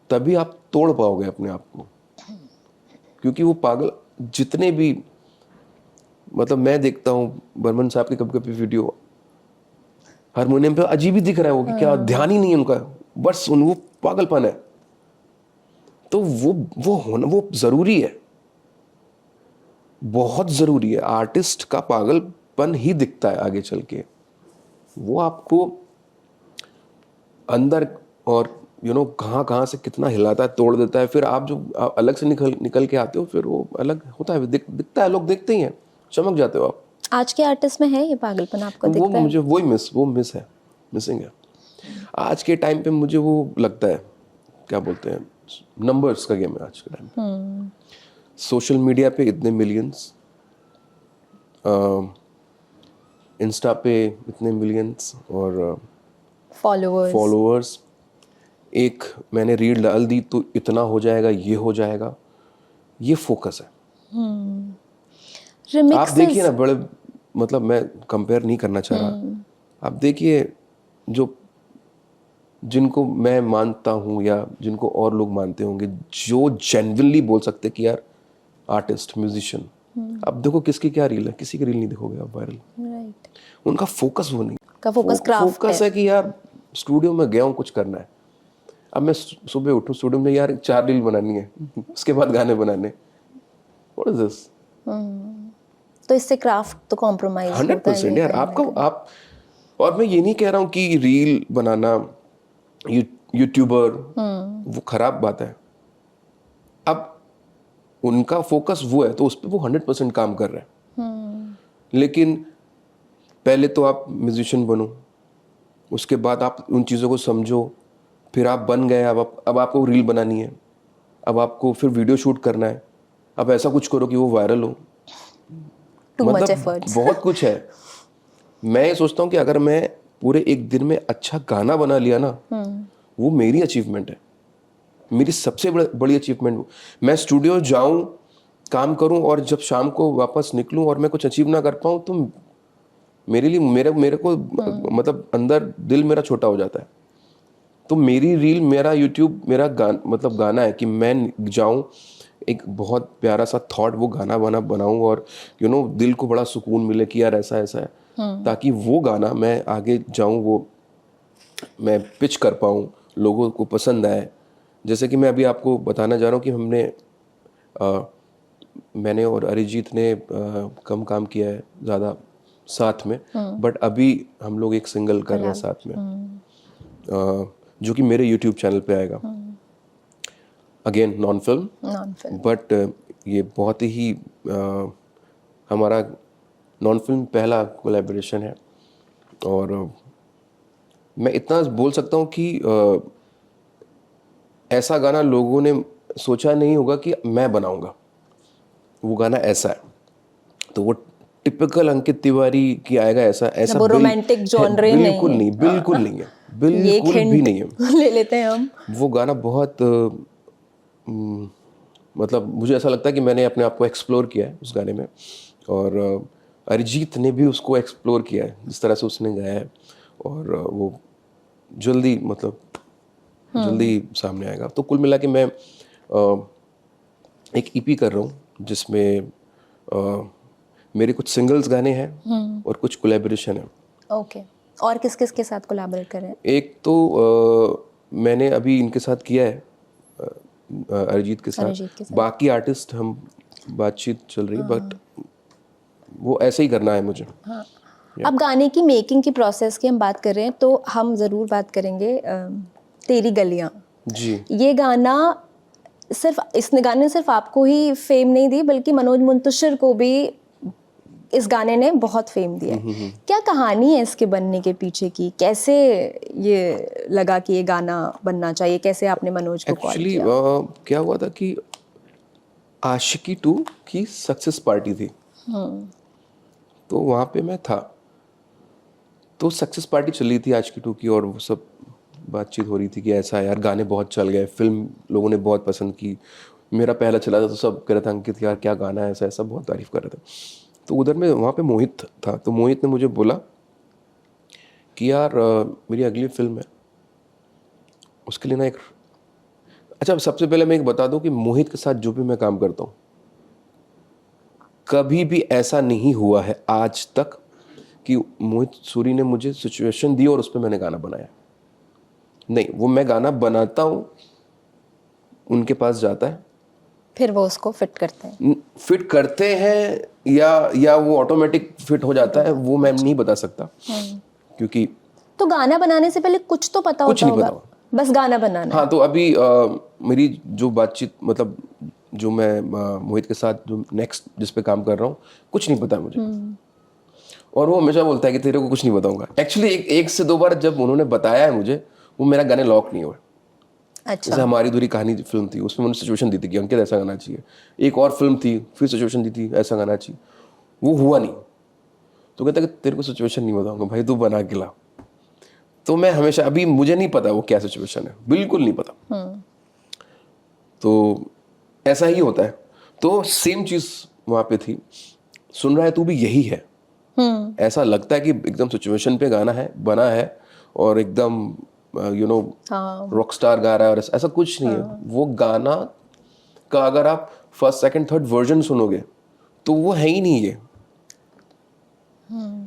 तभी आप तोड़ पाओगे अपने आप को। क्योंकि वो पागल जितने भी, मतलब मैं देखता हूँ बर्मन साहब की कभी कभी वीडियो, हारमोनियम पे अजीब ही दिख रहा है वो, कि क्या ध्यान ही नहीं है उनका, बस वो पागलपन है। तो वो होना वो जरूरी है, बहुत जरूरी है। आर्टिस्ट का पागलपन ही दिखता है आगे चल के, वो आपको अंदर और कहाँ से कितना हिलाता है, तोड़ देता है। फिर आप जो अलग से निकल के आते हो, फिर वो अलग होता है, दिखता है, लोग देखते ही हैं, चमक जाते हो आप। आज के आर्टिस्ट में है ये पागलपन आपको दिखता है? मुझे मिसिंग है आज के टाइम पे। मुझे वो लगता है, क्या बोलते हैं, नंबर्स का गेम है आज के टाइम पे। सोशल मीडिया पे इतने मिलियंस, इंस्टा पे इतने मिलियंस, और फॉलोअर्स। एक मैंने रील डाल दी तो इतना हो जाएगा, ये हो जाएगा, ये फोकस है। आप देखिए ना, बड़े, मतलब मैं कंपेयर नहीं करना चाह रहा, आप देखिए जिनको मैं मानता हूँ या जिनको और लोग मानते होंगे, जो जेन्युइनली बोल सकते कि यार आर्टिस्ट, म्यूजिशियन, अब देखो किसकी क्या रील है, किसी की रील नहीं देखोगे आप वायरल। राइट, उनका फोकस वो नहीं, का फोकस है कि यार स्टूडियो में गया हूँ, कुछ करना है। अब मैं सुबह उठूं, स्टूडियो में यार 4 रील बनानी है, उसके बाद गाने बनाने, व्हाट इज दिस? तो इससे क्राफ्ट तो कॉम्प्रोमाइज 100% यार। आप और मैं ये नहीं कह रहा हूँ कि रील बनाना, यूट्यूबर वो खराब बात है। अब उनका फोकस वो है तो उस पर वो 100% काम कर रहे हैं। लेकिन पहले तो आप म्यूजिशियन बनो, उसके बाद आप उन चीज़ों को समझो, फिर आप बन गए, अब आपको रील बनानी है, अब आपको फिर वीडियो शूट करना है, अब ऐसा कुछ करो कि वो वायरल हो। मतलब बहुत कुछ है। मैं ये सोचता हूँ कि अगर मैं पूरे एक दिन में अच्छा गाना बना लिया ना, वो मेरी अचीवमेंट है, मेरी सबसे बड़ी अचीवमेंट। मैं स्टूडियो जाऊं, काम करूं, और जब शाम को वापस निकलूं और मैं कुछ अचीव ना कर पाऊं, तो मेरे लिए मेरे को मतलब अंदर दिल मेरा छोटा हो जाता है। तो मेरी रील, मेरा यूट्यूब, मेरा मतलब गाना है कि मैं जाऊं, एक बहुत प्यारा सा थॉट, वो गाना बनाऊं, और दिल को बड़ा सुकून मिले कि यार ऐसा ऐसा है, ताकि वो गाना मैं आगे जाऊं, वो मैं पिच कर पाऊं लोगों को पसंद आए। जैसे कि मैं अभी आपको बताना जा रहा हूँ कि मैंने और अरिजीत ने कम काम किया है ज़्यादा साथ में, बट अभी हम लोग एक सिंगल कर रहे हैं साथ में, जो कि मेरे यूट्यूब चैनल पे आएगा। अगेन नॉन फिल्म, बट ये बहुत ही हमारा नॉन फिल्म पहला कोलैबोरेशन है। और मैं इतना बोल सकता हूँ कि ऐसा गाना लोगों ने सोचा नहीं होगा कि मैं बनाऊंगा, वो गाना ऐसा है। तो वो टिपिकल अंकित तिवारी की आएगा ऐसा ऐसा वो रोमांटिक जॉनरे नहीं बिल्कुल है। नहीं, बिल्कुल नहीं है, ये एक बिल्कुल भी hint नहीं है। ले लेते हैं हम। वो गाना बहुत मतलब मुझे ऐसा लगता है कि मैंने अपने आप को एक्सप्लोर किया है उस गाने में, और अरिजीत ने भी उसको एक्सप्लोर किया है जिस तरह से उसने गाया है। और वो जल्दी मतलब जल्दी सामने आएगा। तो कुल मिला के मैं एक ईपी कर रहा हूँ जिसमें मेरे कुछ सिंगल्स गाने हैं और कुछ कोलैबोरेशन है। ओके, और किस किस के साथ कोलैबोरेट कर रहे हैं? एक तो मैंने अभी इनके साथ किया है, अरिजीत के साथ। बाकी आर्टिस्ट हम बातचीत चल रही है, बट वो ऐसे ही करना है मुझे। हाँ। अब गाने की मेकिंग की प्रोसेस की हम बात कर रहे हैं तो हम ज़रूर बात करेंगे तेरी गलियां। जी। ये गाना इस गाने ने सिर्फ आपको ही फेम नहीं दी, बल्कि मनोज मुंतशिर को भी इस गाने ने बहुत फेम दिया है। क्या कहानी है इसके बनने के पीछे की? कैसे ये लगा कि ये गाना बनना चाहिए? कैसे आपने मनोज को कॉल एक्चुअली किया? क्या हुआ था कि आशिकी 2 की सक्सेस पार्टी थी, तो वहाँ पे मैं था। तो सक्सेस पार्टी चल रही थी आशिकी 2 की, और वो सब बातचीत हो रही थी कि ऐसा यार गाने बहुत चल गए, फिल्म लोगों ने बहुत पसंद की। मेरा पहला चला था तो सब कह रहा था अंकित यार क्या गाना है, ऐसा ऐसा बहुत तारीफ कर रहे थे। तो उधर में वहाँ पे मोहित था, तो मोहित ने मुझे बोला कि यार मेरी अगली फिल्म है, उसके लिए ना एक। अच्छा, सबसे पहले मैं एक बता दूं कि मोहित के साथ जो भी मैं काम करता हूँ, कभी भी ऐसा नहीं हुआ है आज तक कि मोहित सूरी ने मुझे सिचुएशन दी और उस पर मैंने गाना बनाया। नहीं, वो मैं गाना बनाता हूँ, उनके पास जाता है, फिर वो उसको फिट करते हैं। फिट करते हैं या वो ऑटोमेटिक फिट हो जाता है, वो मैं नहीं बता सकता, क्योंकि तो गाना बनाने से पहले कुछ तो पता कुछ होता नहीं होगा, बस गाना बनाना। हाँ, तो अभी मेरी जो बातचीत मतलब जो मैं मोहित के साथ जो नेक्स्ट जिस पे काम कर रहा हूँ, कुछ नहीं पता मुझे। और वो हमेशा बोलता है कि तेरे को कुछ नहीं बताऊंगा। एक्चुअली एक से दो बार जब उन्होंने बताया है मुझे, वो मेरा गाने लॉक नहीं हुए। अच्छा। जैसे हमारी दूरी कहानी फिल्म थी, उसमें उन्होंने सिचुएशन दी थी कि अंकित ऐसा गाना चाहिए। एक और फिल्म थी, फिर सिचुएशन दी थी ऐसा गाना चाहिए, वो हुआ नहीं। तो कहता कि तेरे को सिचुएशन नहीं बताऊंगा भाई, तू बना के ला। तो मैं हमेशा, अभी मुझे नहीं पता वो क्या सिचुएशन है, बिल्कुल नहीं पता। तो ऐसा ही होता है। तो सेम चीज वहां पे थी, सुन रहा है तू भी यही है। ऐसा लगता है कि एकदम सिचुएशन पे गाना है, बना है, और एकदम रॉक स्टार गा रहा है, और ऐसा कुछ नहीं है। वो गाना का अगर आप फर्स्ट सेकंड थर्ड वर्जन सुनोगे तो वो है ही नहीं ये।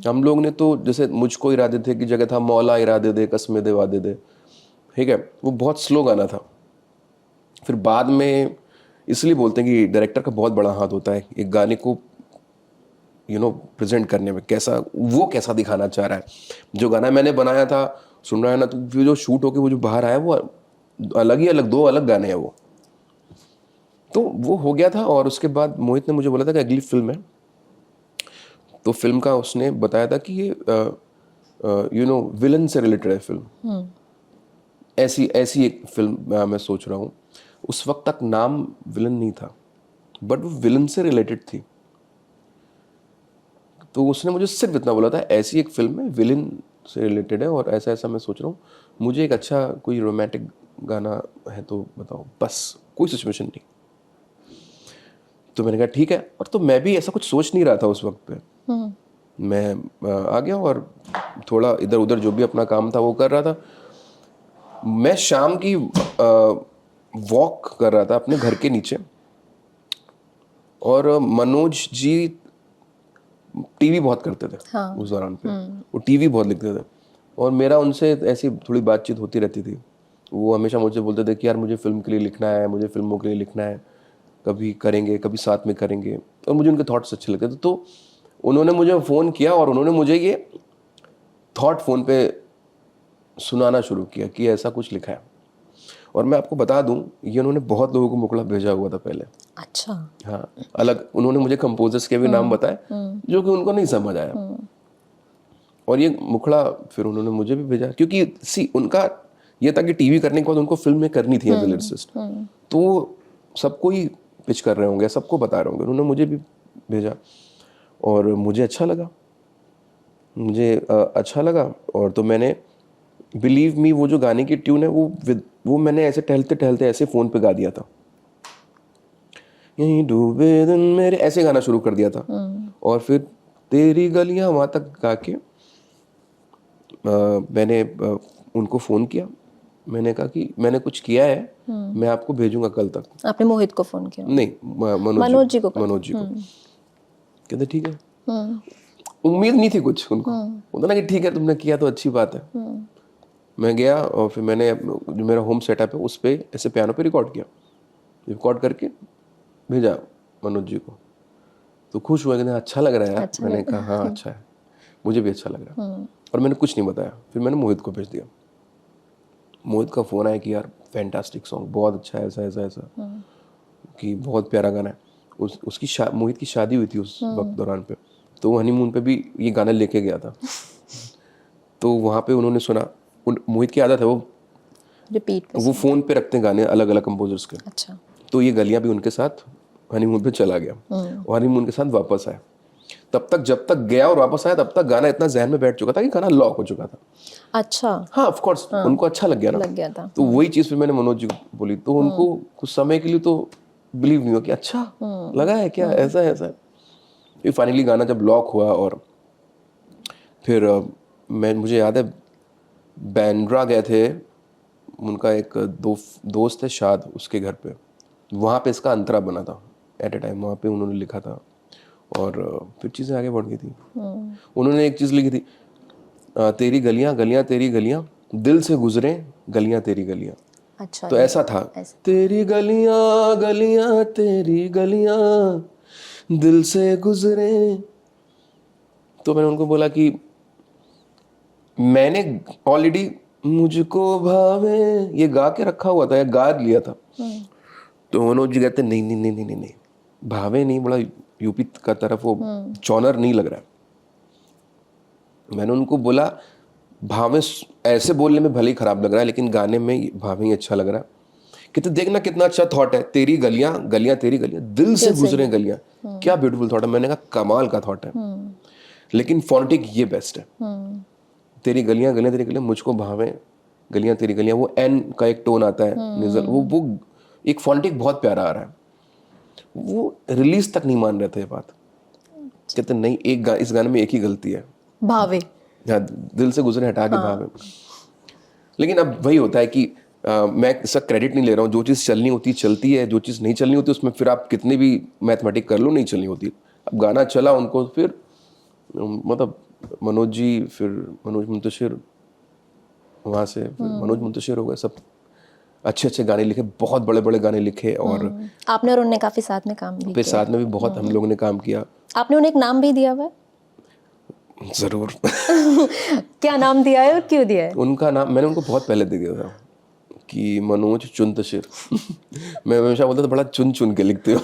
हम लोग ने तो जैसे मुझको इरादे थे की जगह था मौला इरादे दे कसमे दे वादे दे, ठीक है, वो बहुत स्लो गाना था। फिर बाद में इसलिए बोलते हैं कि डायरेक्टर का बहुत बड़ा हाथ होता है एक गाने को प्रेजेंट करने में, कैसा दिखाना चाह रहा है। जो गाना मैंने बनाया था, सुन रहा है ना, तो फिर जो शूट होके वो जो बाहर आया, वो अलग दो अलग गाने हैं वो। तो वो हो गया था। और उसके बाद मोहित ने मुझे बोला था कि अगली फिल्म है, तो फिल्म का उसने बताया था कि ये विलन से रिलेटेड है फिल्म। ऐसी एक फिल्म मैं सोच रहा हूँ। उस वक्त तक नाम विलन नहीं था, बट वो विलन से रिलेटेड थी। तो उसने मुझे सिर्फ इतना बोला था, ऐसी एक फिल्म है, विलन से रिलेटेड है, और ऐसा ऐसा मैं सोच रहा हूँ, मुझे एक अच्छा कोई रोमांटिक गाना है तो बताओ, बस कोई सिचुएशन नहीं। तो मैंने कहा ठीक है। और तो मैं भी ऐसा कुछ सोच नहीं रहा था उस वक्त पे। मैं आ गया और थोड़ा इधर उधर जो भी अपना काम था वो कर रहा था। मैं शाम की वॉक कर रहा था अपने घर के नीचे, और मनोज जी टीवी बहुत करते थे। हाँ। उस दौरान पे वो टीवी बहुत लिखते थे, और मेरा उनसे ऐसी थोड़ी बातचीत होती रहती थी। वो हमेशा मुझे बोलते थे कि यार मुझे फिल्म के लिए लिखना है, मुझे फिल्मों के लिए लिखना है, कभी करेंगे, कभी साथ में करेंगे, और मुझे उनके थॉट्स अच्छे लगते थे। तो उन्होंने मुझे फ़ोन किया और उन्होंने मुझे ये थॉट फ़ोन पे सुनाना शुरू किया कि ऐसा कुछ लिखा है। और मैं आपको बता दूं, ये उन्होंने बहुत लोगों को मुकला भेजा हुआ था पहले। अच्छा। हाँ, अलग उन्होंने मुझे कंपोजर्स के भी नाम बताए जो कि उनको नहीं समझ आया, और ये मुखड़ा फिर उन्होंने मुझे भी भेजा, क्योंकि सी उनका ये था कि टीवी करने के बाद उनको फिल्म में करनी थी एज ए लिरिसिस्ट, तो वो सबको ही पिच कर रहे होंगे, सबको बता रहे होंगे, उन्होंने मुझे भी भेजा और मुझे अच्छा लगा, मुझे अच्छा लगा। और तो मैंने बिलीव मी, वो जो गाने की ट्यून है वो मैंने ऐसे टहलते टहलते ऐसे फ़ोन पे गा दिया था, यहीं डूबे दिन मेरे, ऐसे गाना शुरू कर दिया था। और फिर तेरी गलियां वहाँ तक गा के मैंने उनको फ़ोन किया, मैंने कहा कि मैंने कुछ किया है, मैं आपको भेजूंगा कल तक। आपने मोहित को फोन किया? नहीं, मनोज जी को। मनोज जी को। कहते ठीक है। उम्मीद नहीं थी कुछ उनको, होता ना कि ठीक है तुमने किया तो अच्छी बात है। मैं गया और फिर मैंने जो मेरा होम सेटअप है उस पर ऐसे पियानो पे रिकॉर्ड किया, रिकॉर्ड करके भेजा मनोज जी को। तो खुश हुए, कहते अच्छा लग रहा है यार। अच्छा मैंने कहा हाँ अच्छा है, मुझे भी अच्छा लग रहा है। और मैंने कुछ नहीं बताया, फिर मैंने मोहित को भेज दिया। मोहित का फ़ोन आया कि यार फैंटास्टिक सॉन्ग, बहुत अच्छा है, ऐसा ऐसा ऐसा, कि बहुत प्यारा गाना है। उसकी मोहित की शादी हुई थी उस वक्त दौरान पे, तो वो हनीमून पे भी ये गाना लेके गया था। तो वहाँ पे उन्होंने सुना, मोहित की आदत है वो रिपीट पे वो फ़ोन पे रखते हैं गाने अलग अलग कंपोजर्स के। अच्छा। तो ये गलियां भी उनके साथ हनीमून पे चला गया और हनीमून के साथ वापस आया। तब तक जब तक गया और वापस आया तब तक गाना इतना जहन में बैठ चुका था कि गाना लॉक हो चुका था। अच्छा। हाँ ऑफ कोर्स, उनको अच्छा लग गया ना, लग गया था। तो वही चीज़ फिर मैंने मनोज जी को बोली, तो उनको कुछ समय के लिए तो बिलीव नहीं हुआ कि अच्छा लगा है क्या, ऐसा है ऐसा है। फिर फाइनली गाना जब लॉक हुआ और फिर मुझे याद है बैंड्रा गए थे, उनका एक दोस्त है शाद, उसके घर पे, वहाँ पे इसका अंतरा बना था एट ए टाइम, वहाँ पे उन्होंने लिखा था और फिर चीज़ें आगे बढ़ गई थी। उन्होंने एक चीज़ लिखी थी, तेरी गलियाँ गलियाँ तेरी गलियाँ, दिल से गुजरे गलियाँ तेरी गलियाँ। अच्छा। तो ऐसा था, तेरी गलियाँ गलियाँ तेरी गलियाँ, दिल से गुजरे। तो मैंने उनको बोला कि मैंने ऑलरेडी मुझको भावे ये गा के रखा हुआ था या गा लिया था। तो मनोज जी कहते नहीं नहीं नहीं नहीं नहीं नहीं, भावे नहीं, बड़ा यूपी का तरफ वो जॉनर नहीं लग रहा है। मैंने उनको बोला भावे ऐसे बोलने में भले ही खराब लग रहा है, लेकिन गाने में भावे ही अच्छा लग रहा है। कहते देखना कितना अच्छा थॉट है, तेरी गलियां गलियां तेरी गलियां, दिल से गुजरे गलियां, क्या ब्यूटीफुल थॉट है। मैंने कहा कमाल का थॉट है, लेकिन फोनेटिक ये बेस्ट है। तेरी गलियां गलियां तेरी गलियां, मुझको भावे गलियां तेरी गलियां, वो एन का एक टोन आता है निजल, वो एक फोनेटिक बहुत प्यारा आ रहा है। वो रिलीज तक नहीं मान रहे थे ये बात, कहते नहीं इस गाने में एक ही गलती है, भावे। हाँ, दिल से गुजरे हटा के भावे। लेकिन अब वही होता है कि मैं इसका क्रेडिट नहीं ले रहा हूँ, जो चीज़ चलनी होती है चलती है, जो चीज़ नहीं चलनी होती उसमें फिर आप कितनी भी मैथमेटिक कर लो नहीं चलनी होती। अब गाना चला, उनको फिर मतलब मनोज जी, फिर मनोज मुंतशिर, वहाँ से फिर मनोज मुंतशिर हो गए, सब अच्छे अच्छे गाने लिखे, बहुत बड़े बड़े गाने लिखे। और आपने और उनने काफी साथ में काम भी फिर किया। साथ में भी बहुत हम लोगों ने काम किया। आपने उन्हें एक नाम भी दिया हुआ है? ज़रूर। क्या नाम दिया है और क्यों दिया है? उनका नाम मैंने उनको बहुत पहले दे दिया था कि मनोज चुनतशिर। मैं हमेशा बोलता था बड़ा चुन चुन के लिखते हो।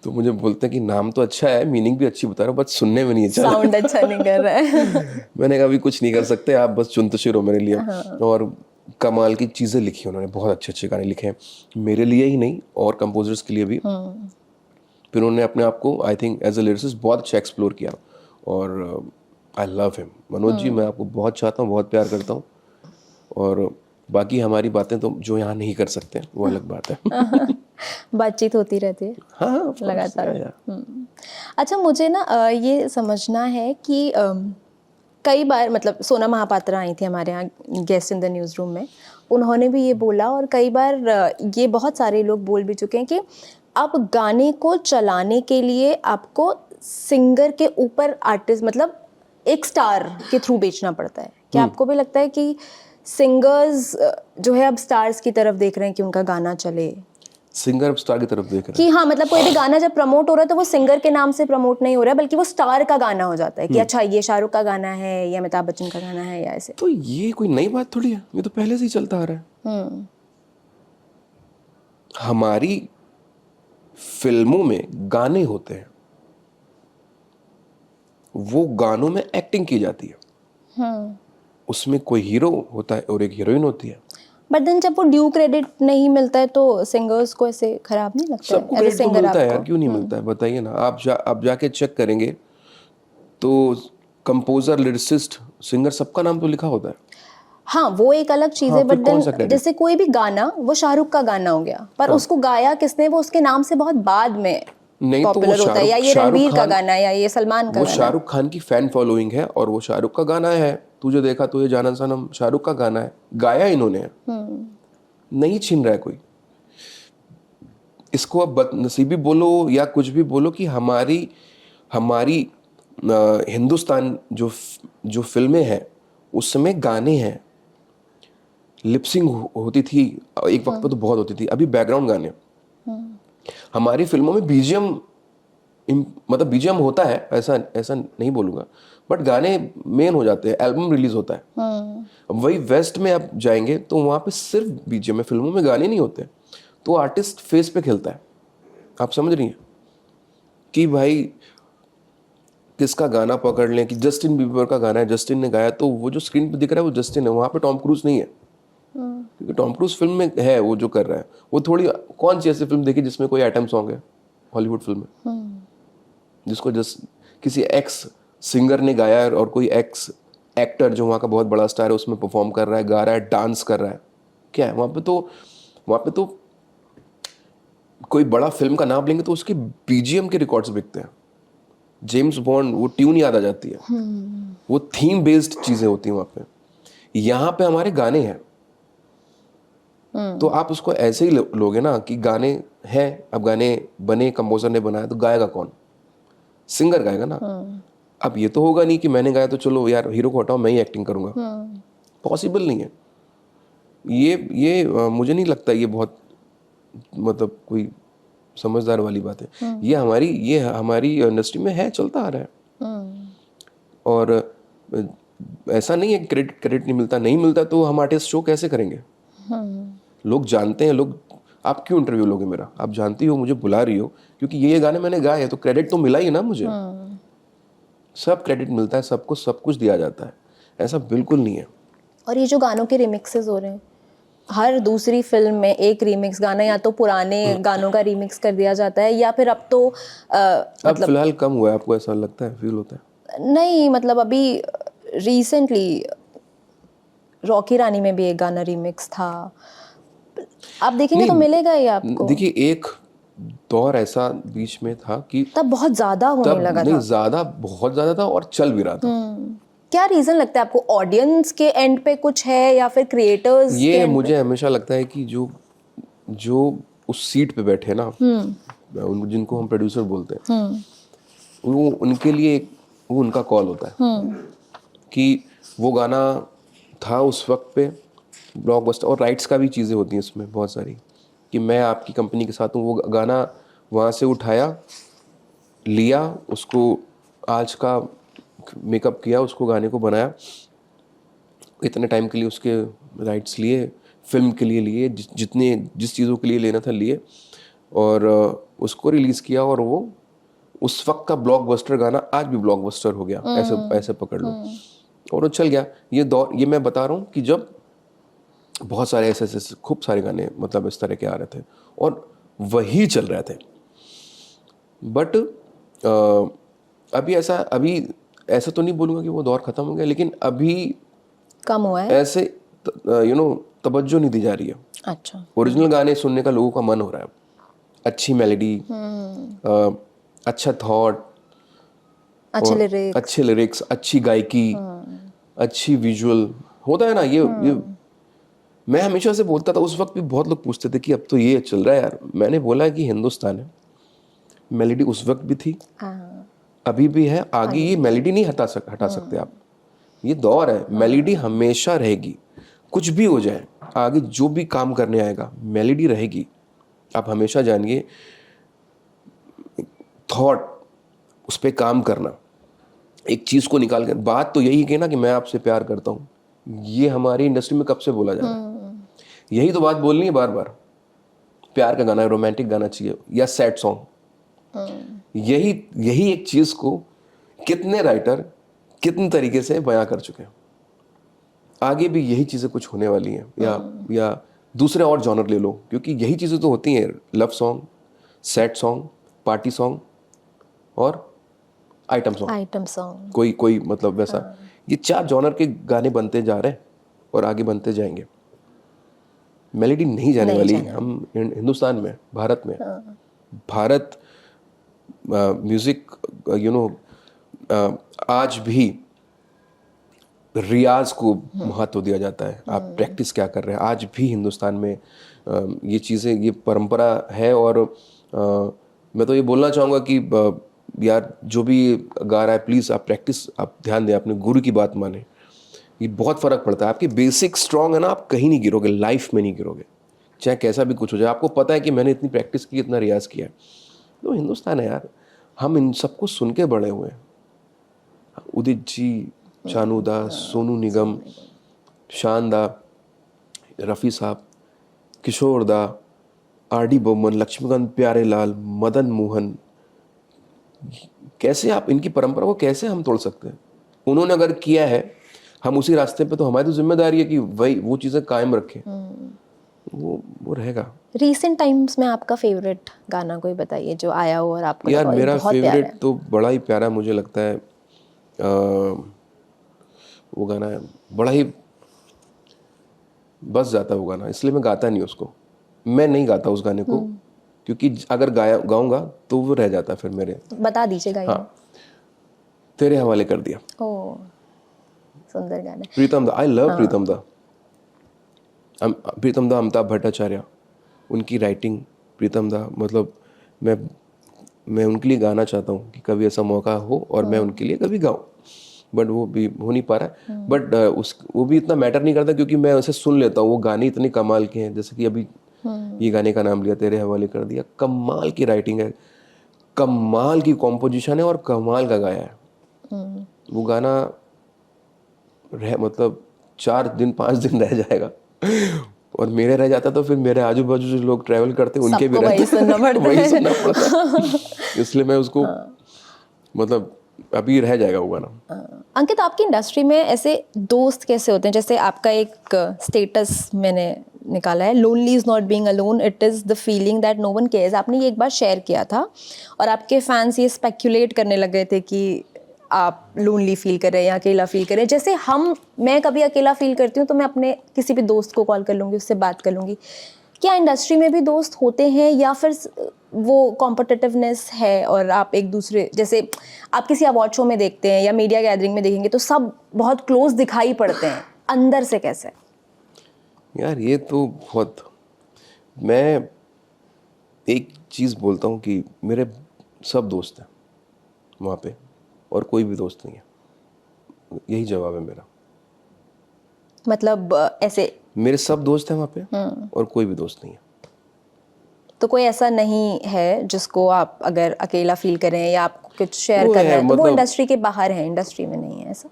तो मुझे बोलते हैं कि नाम तो अच्छा है, मीनिंग भी अच्छी बता रहे हो, बस सुनने में नहीं अच्छा, साउंड अच्छा नहीं कर रहा है। मैंने कहा अभी कुछ नहीं कर सकते, आप बस चुनतशिर हो मेरे लिए। और कमाल की चीज़ें लिखी उन्होंने, बहुत अच्छे अच्छे गाने लिखे हैं मेरे लिए ही नहीं और कंपोजर्स के लिए भी। फिर उन्होंने अपने आप को I think as a lyricist बहुत अच्छा एक्सप्लोर किया और I love him. Manoj ji मैं आपको बहुत चाहता हूँ, बहुत प्यार करता हूँ, और बाकी हमारी बातें तो जो यहाँ नहीं कर सकते वो अलग बात है। बातचीत होती रहती है हाँ लगातार। अच्छा, मुझे ना ये समझना है कि कई बार मतलब सोना महापात्रा आई थी हमारे यहाँ guest in the news room में, उन्होंने भी ये बोला और कई बार ये बहुत सारे लोग बोल भी चुके हैं कि अब गाने को चलाने के लिए आपको सिंगर के ऊपर आर्टिस्ट मतलब एक स्टार के थ्रू बेचना पड़ता है। क्या आपको भी लगता है कि सिंगर्स जो है अब स्टार्स की तरफ देख रहे हैं कि उनका गाना चले, सिंगर स्टार की तरफ देख रहे कि हाँ मतलब कोई भी गाना जब प्रमोट हो रहा है तो वो सिंगर के नाम से प्रमोट नहीं हो रहा है, बल्कि वो स्टार का गाना हो जाता है कि अच्छा ये शाहरुख का गाना है या अमिताभ बच्चन का गाना है या ऐसे। हैं। तो ये कोई नई बात थोड़ी है, ये तो पहले से ही चलता आ रहा है। हमारी फिल्मों में गाने होते हैं, वो गानों में एक्टिंग की जाती है, उसमें कोई हीरो होता है और एक हीरोइन होती है। बट देन जब वो ड्यू क्रेडिट नहीं मिलता है तो सिंगर्स को ऐसे खराब नहीं लगता सबको है? एज अ क्रेडिट तो सिंगर मिलता है यार, आपको क्यों नहीं मिलता है बताइए ना। आप जाके चेक करेंगे तो कंपोजर, लिरिसिस्ट, सिंगर सबका नाम तो लिखा होता है। हाँ वो एक अलग चीज है, फिर बट कौन सा देन credit? जैसे कोई भी गाना वो शाहरुख का गाना हो गया पर उसको गाया किसने, वो उसके नाम से बहुत बाद में नहीं तो वो पॉपुलर होता है, या ये शाहरुख रणवीर का खान, गाना है या ये सलमान का वो गाना है। शाहरुख खान की फैन फॉलोइंग है और वो शाहरुख का गाना है। तुझे देखा तो ये जाना सनम शाहरुख का गाना है, गाया इन्होंने है। नहीं छीन रहा है कोई इसको। अब बदनसीबी बोलो या कुछ भी बोलो कि हमारी हमारी हिंदुस्तान जो फिल्में हैं उसमें गाने हैं, लिपसिंग होती थी एक वक्त पे तो बहुत होती थी, अभी बैकग्राउंड गाने। हमारी फिल्मों में बीजीएम, मतलब बीजीएम होता है, ऐसा ऐसा नहीं बोलूँगा, बट गाने मेन हो जाते हैं, एल्बम रिलीज होता है। अब वही वेस्ट में आप जाएंगे तो वहाँ पे सिर्फ बीजीएम है, फिल्मों में गाने नहीं होते। तो आर्टिस्ट फेस पे खेलता है, आप समझ रही हैं कि भाई किसका गाना पकड़ लें, कि जस्टिन बीबर का गाना है, जस्टिन ने गाया तो वो जो स्क्रीन पे दिख रहा है वो जस्टिन है, वहाँ पे टॉम क्रूज नहीं है। क्योंकि टॉम क्रूज फिल्म में है वो जो कर रहा है, वो थोड़ी, कौन सी ऐसी फिल्म देखी जिसमें कोई आइटम सॉन्ग है हॉलीवुड फिल्म में, जिसको जस्ट किसी एक्स सिंगर ने गाया है और कोई एक्स एक्टर जो वहाँ का बहुत बड़ा स्टार है उसमें परफॉर्म कर रहा है, गा रहा है, डांस कर रहा है। क्या है वहाँ पे तो कोई बड़ा फिल्म का नाम लेंगे तो उसके बीजीएम के रिकॉर्ड्स बिकते हैं। जेम्स बॉन्ड, वो ट्यून याद आ जाती है, वो थीम बेस्ड चीजें होती हैं वहाँ पे। यहाँ पे हमारे गाने हैं, तो आप उसको ऐसे ही लोगे ना कि गाने हैं, अब गाने बने, कंपोजर ने बनाया तो गाएगा कौन? सिंगर गाएगा ना। अब ये तो होगा नहीं कि मैंने गाया तो चलो यार हीरो को हटाओ मैं ही एक्टिंग करूंगा, पॉसिबल नहीं है। ये मुझे नहीं लगता ये बहुत मतलब कोई समझदार वाली बात है। ये हमारी इंडस्ट्री में है, चलता आ रहा है। और ऐसा नहीं है कि क्रेडिट नहीं मिलता तो हम आर्टिस्ट शो कैसे करेंगे? लोग जानते हैं, लोग, आप क्यों इंटरव्यू लोगे मेरा? आप जानती हो, मुझे बुला रही हो क्योंकि ये गाने मैंने गाए तो क्रेडिट तो मिला ही ना मुझे। सब क्रेडिट मिलता है, सबको सब कुछ दिया जाता है, ऐसा बिल्कुल नहीं है। और ये जो गानों के रिमिक्सेस हो रहे हैं, हर दूसरी फिल्म में एक रीमिक्स गाना, या तो पुराने गानों का रीमिक्स कर दिया जाता है या फिर अब तो अब फिलहाल कम हुआ है, आपको ऐसा लगता है, फील होता है? नहीं मतलब अभी रिसेंटली रॉकी रानी में भी एक गाना रीमिक्स था, आप देखेंगे तो मिलेगा ही आपको। देखिए एक दौर ऐसा बीच में था कि तब बहुत ज्यादा होने लगा था, ज्यादा, बहुत ज्यादा था और चल भी रहा था। क्या रीजन लगता है आपको? ऑडियंस के एंड पे कुछ है या फिर क्रिएटर्स? ये मुझे हमेशा लगता है कि जो उस सीट पे बैठे ना, जिनको हम प्रोड्यूसर बोलते हैं, वो उनके लिए वो उनका कॉल होता है कि वो गाना था उस वक्त पे ब्लॉकबस्टर, और राइट्स का भी चीज़ें होती हैं इसमें बहुत सारी, कि मैं आपकी कंपनी के साथ हूँ, वो गाना वहाँ से उठाया, लिया उसको, आज का मेकअप किया, उसको गाने को बनाया, इतने टाइम के लिए उसके राइट्स लिए, फिल्म के लिए लिए, जिस चीज़ों के लिए लेना था लिए, और उसको रिलीज़ किया, और वो उस वक्त का ब्लॉकबस्टर गाना आज भी ब्लॉकबस्टर हो गया। ऐसे पकड़ लो, और वो चल गया। ये दौर, ये मैं बता रहा हूँ कि जब बहुत सारे ऐसे खूब सारे गाने मतलब इस तरह के आ रहे थे और वही चल रहे थे। बट अभी ऐसा तो नहीं बोलूँगा कि वो दौर ख़त्म हो गया, लेकिन अभी कम हुआ है ऐसे तवज्जो नहीं दी जा रही है। अच्छा, ओरिजिनल गाने सुनने का लोगों का मन हो रहा है, अच्छी मेलोडी, अच्छा थॉट, अच्छे लिरिक्स, अच्छी गायकी, अच्छी विजुअल होता है ना। ये मैं हमेशा से बोलता था, उस वक्त भी बहुत लोग पूछते थे कि अब तो ये चल रहा है यार। मैंने बोला कि हिंदुस्तान है, मेलोडी उस वक्त भी थी, अभी भी है, आगे ये मेलोडी नहीं हटा सकते आप। ये दौर है, मेलोडी हमेशा रहेगी। कुछ भी हो जाए, आगे जो भी काम करने आएगा मेलोडी रहेगी। आप हमेशा जानिए, थॉट, उस पर काम करना, एक चीज़ को निकाल कर, बात तो यही है ना कि मैं आपसे प्यार करता हूँ, ये हमारी इंडस्ट्री में कब से बोला जा रहा है, यही तो बात बोलनी है बार बार। प्यार का गाना, रोमांटिक गाना चाहिए या सैड सॉन्ग, यही यही एक चीज़ को कितने राइटर कितने तरीके से बयां कर चुके हैं। आगे भी यही चीज़ें कुछ होने वाली हैं, या दूसरे और जॉनर ले लो, क्योंकि यही चीज़ें तो होती हैं, love song, sad song, party song और आइटम सॉन्ग, कोई मतलब वैसा, ये 4 जॉनर के गाने बनते जा रहे हैं और आगे बनते जाएंगे। मेलोडी नहीं जाने वाली हम हिंदुस्तान में, भारत में। भारत म्यूजिक आज भी रियाज को महत्व दिया जाता है। आप प्रैक्टिस क्या कर रहे हैं, आज भी हिंदुस्तान में ये चीज़ें, ये परंपरा है। और मैं तो ये बोलना चाहूँगा कि यार जो भी गा रहा है, प्लीज़ आप प्रैक्टिस, आप ध्यान दें, अपने गुरु की बात माने, ये बहुत फ़र्क पड़ता है। आपके बेसिक स्ट्रॉन्ग है ना, आप कहीं नहीं गिरोगे, लाइफ में नहीं गिरोगे, चाहे कैसा भी कुछ हो जाए। आपको पता है कि मैंने इतनी प्रैक्टिस की, इतना रियाज किया है। तो हिंदुस्तान है यार, हम इन सबको सुन के बड़े हुए हैं। उदित जी, शानू दास, सोनू निगम, शान दा, रफ़ी साहब, किशोर दा, आर.डी. बर्मन, लक्ष्मीकांत प्यारेलाल, मदन मोहन, कैसे आप इनकी परंपरा को कैसे हम तोड़ सकते हैं? उन्होंने अगर किया है, हम उसी रास्ते पे, तो हमारी तो जिम्मेदारी है कि वही वो चीज़ें कायम रखें। वो रहेगा। रीसेंट टाइम्स में आपका फेवरेट गाना कोई बताइए जो आया हो और आपको यार लगा, मेरा बहुत प्यारा फेवरेट है। तो बड़ा ही प्यारा मुझे लगता है, वो गाना है, बड़ा ही बस जाता है वो गाना, इसलिए मैं गाता नहीं उसको। मैं नहीं गाता उस गाने को, क्योंकि अगर गाऊंगा तो वो रह जाता फिर मेरे। बता दीजिएगा। हाँ, तेरे हवाले कर दिया। ओ, सुंदर गाना। प्रीतम दा, आई लव प्रीतम दा। प्रीतम दा, अमिताभ भट्टाचार्य, उनकी राइटिंग, प्रीतम दा, मतलब मैं उनके लिए गाना चाहता हूँ कि कभी ऐसा मौका हो और मैं उनके लिए कभी गाऊँ, बट वो भी हो नहीं पा रहा है। बट वो भी इतना मैटर नहीं करता, क्योंकि मैं उसे सुन लेता हूँ। वो गाने इतने कमाल के हैं, जैसे कि अभी ये गाने का नाम लिया, तेरे हवाले कर दिया, कमाल की राइटिंग है, कमाल की कॉम्पोजिशन है और कमाल का गाया है। वो गाना मतलब 4 दिन 5 दिन रह जाएगा, और मेरे रह जाता तो फिर मेरे आजू बाजू जो लोग ट्रैवल करते उनके भी वही सुनना पड़ता वही सुनना पड़ता। इसलिए मैं उसको मतलब अभी रह जाएगा वो गाना। अंकित, आपकी इंडस्ट्री में ऐसे दोस्त कैसे होते हैं? जैसे आपका एक स्टेटस मैंने निकाला है, lonely is not being alone, it is the feeling that no one cares. आपने ये एक बार शेयर किया था और आपके फैंस ये स्पेक्यूलेट करने लग गए थे कि आप लोनली फील कर रहे हैं या अकेला फील कर रहे हैं। जैसे मैं कभी अकेला फील करती हूँ तो मैं अपने किसी भी दोस्त को कॉल कर लूँगी, उससे बात कर लूँगी। क्या इंडस्ट्री में भी दोस्त होते हैं, या फिर वो कॉम्पिटिटिवनेस है और आप एक दूसरे, जैसे आप किसी अवार्ड शो में देखते हैं या मीडिया गैदरिंग में देखेंगे तो सब बहुत क्लोज दिखाई पड़ते हैं, अंदर से कैसे? यार ये तो बहुत, मैं एक चीज़ बोलता हूँ कि मेरे सब दोस्त हैं वहाँ पे और कोई भी दोस्त नहीं है, यही जवाब है मेरा। मतलब ऐसे मेरे सब दोस्त हैं वहाँ पे और कोई भी दोस्त नहीं है। तो कोई ऐसा नहीं है जिसको आप अगर अकेला फील करें या आपको कुछ शेयर वो करना है, है तो वो मतलब इंडस्ट्री के बाहर है, इंडस्ट्री में नहीं है ऐसा?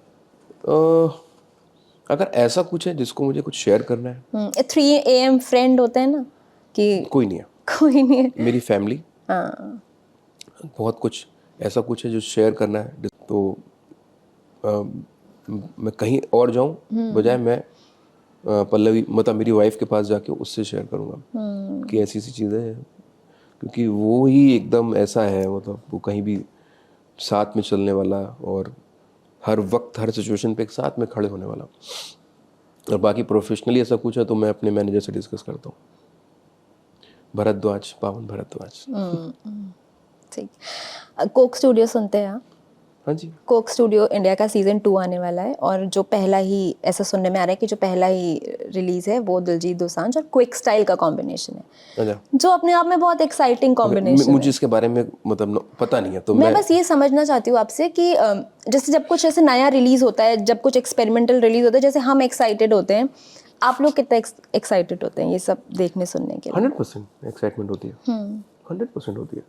अगर ऐसा कुछ है जिसको मुझे कुछ शेयर करना है, 3 AM फ्रेंड होते हैं ना कि कोई नहीं है। कोई नहीं है। मेरी फैमिली, हाँ, बहुत कुछ ऐसा कुछ है जो शेयर करना है, तो मैं कहीं और जाऊं बजाय मैं पल्लवी, मतलब मेरी वाइफ के पास जाके उससे शेयर करूंगा कि ऐसी सी चीज़ें हैं, क्योंकि वो ही एकदम ऐसा है, मतलब वो कहीं भी साथ में चलने वाला और हर वक्त हर सिचुएशन पे एक साथ में खड़े होने वाला। और बाकी प्रोफेशनली ऐसा कुछ है तो मैं अपने मैनेजर से डिस्कस करता हूँ, भरद्वाज, पावन भरद्वाज। ठीक। कोक स्टूडियो सुनते हैं आप? हाँ जी। कोक स्टूडियो इंडिया का सीज़न 2 आने वाला है और जो पहला ही, ऐसा सुनने में आ रहा है कि जो पहला ही रिलीज़ है वो दिलजीत दोसांझ और क्विक स्टाइल का कॉम्बिनेशन है, अच्छा, जो अपने आप में बहुत एक्साइटिंग कॉम्बिनेशन मुझे है। इसके बारे में मतलब पता नहीं है, तो मैं बस ये समझना चाहती हूँ आपसे कि जैसे जब कुछ ऐसे नया रिलीज़ होता है, जब कुछ एक्सपेरिमेंटल रिलीज़ होता है, जैसे हम एक्साइटेड होते हैं, आप लोग कितना एक्साइटेड होते हैं ये सब देखने सुनने के लिए? 100% एक्साइटमेंट होती है, 100% होती है।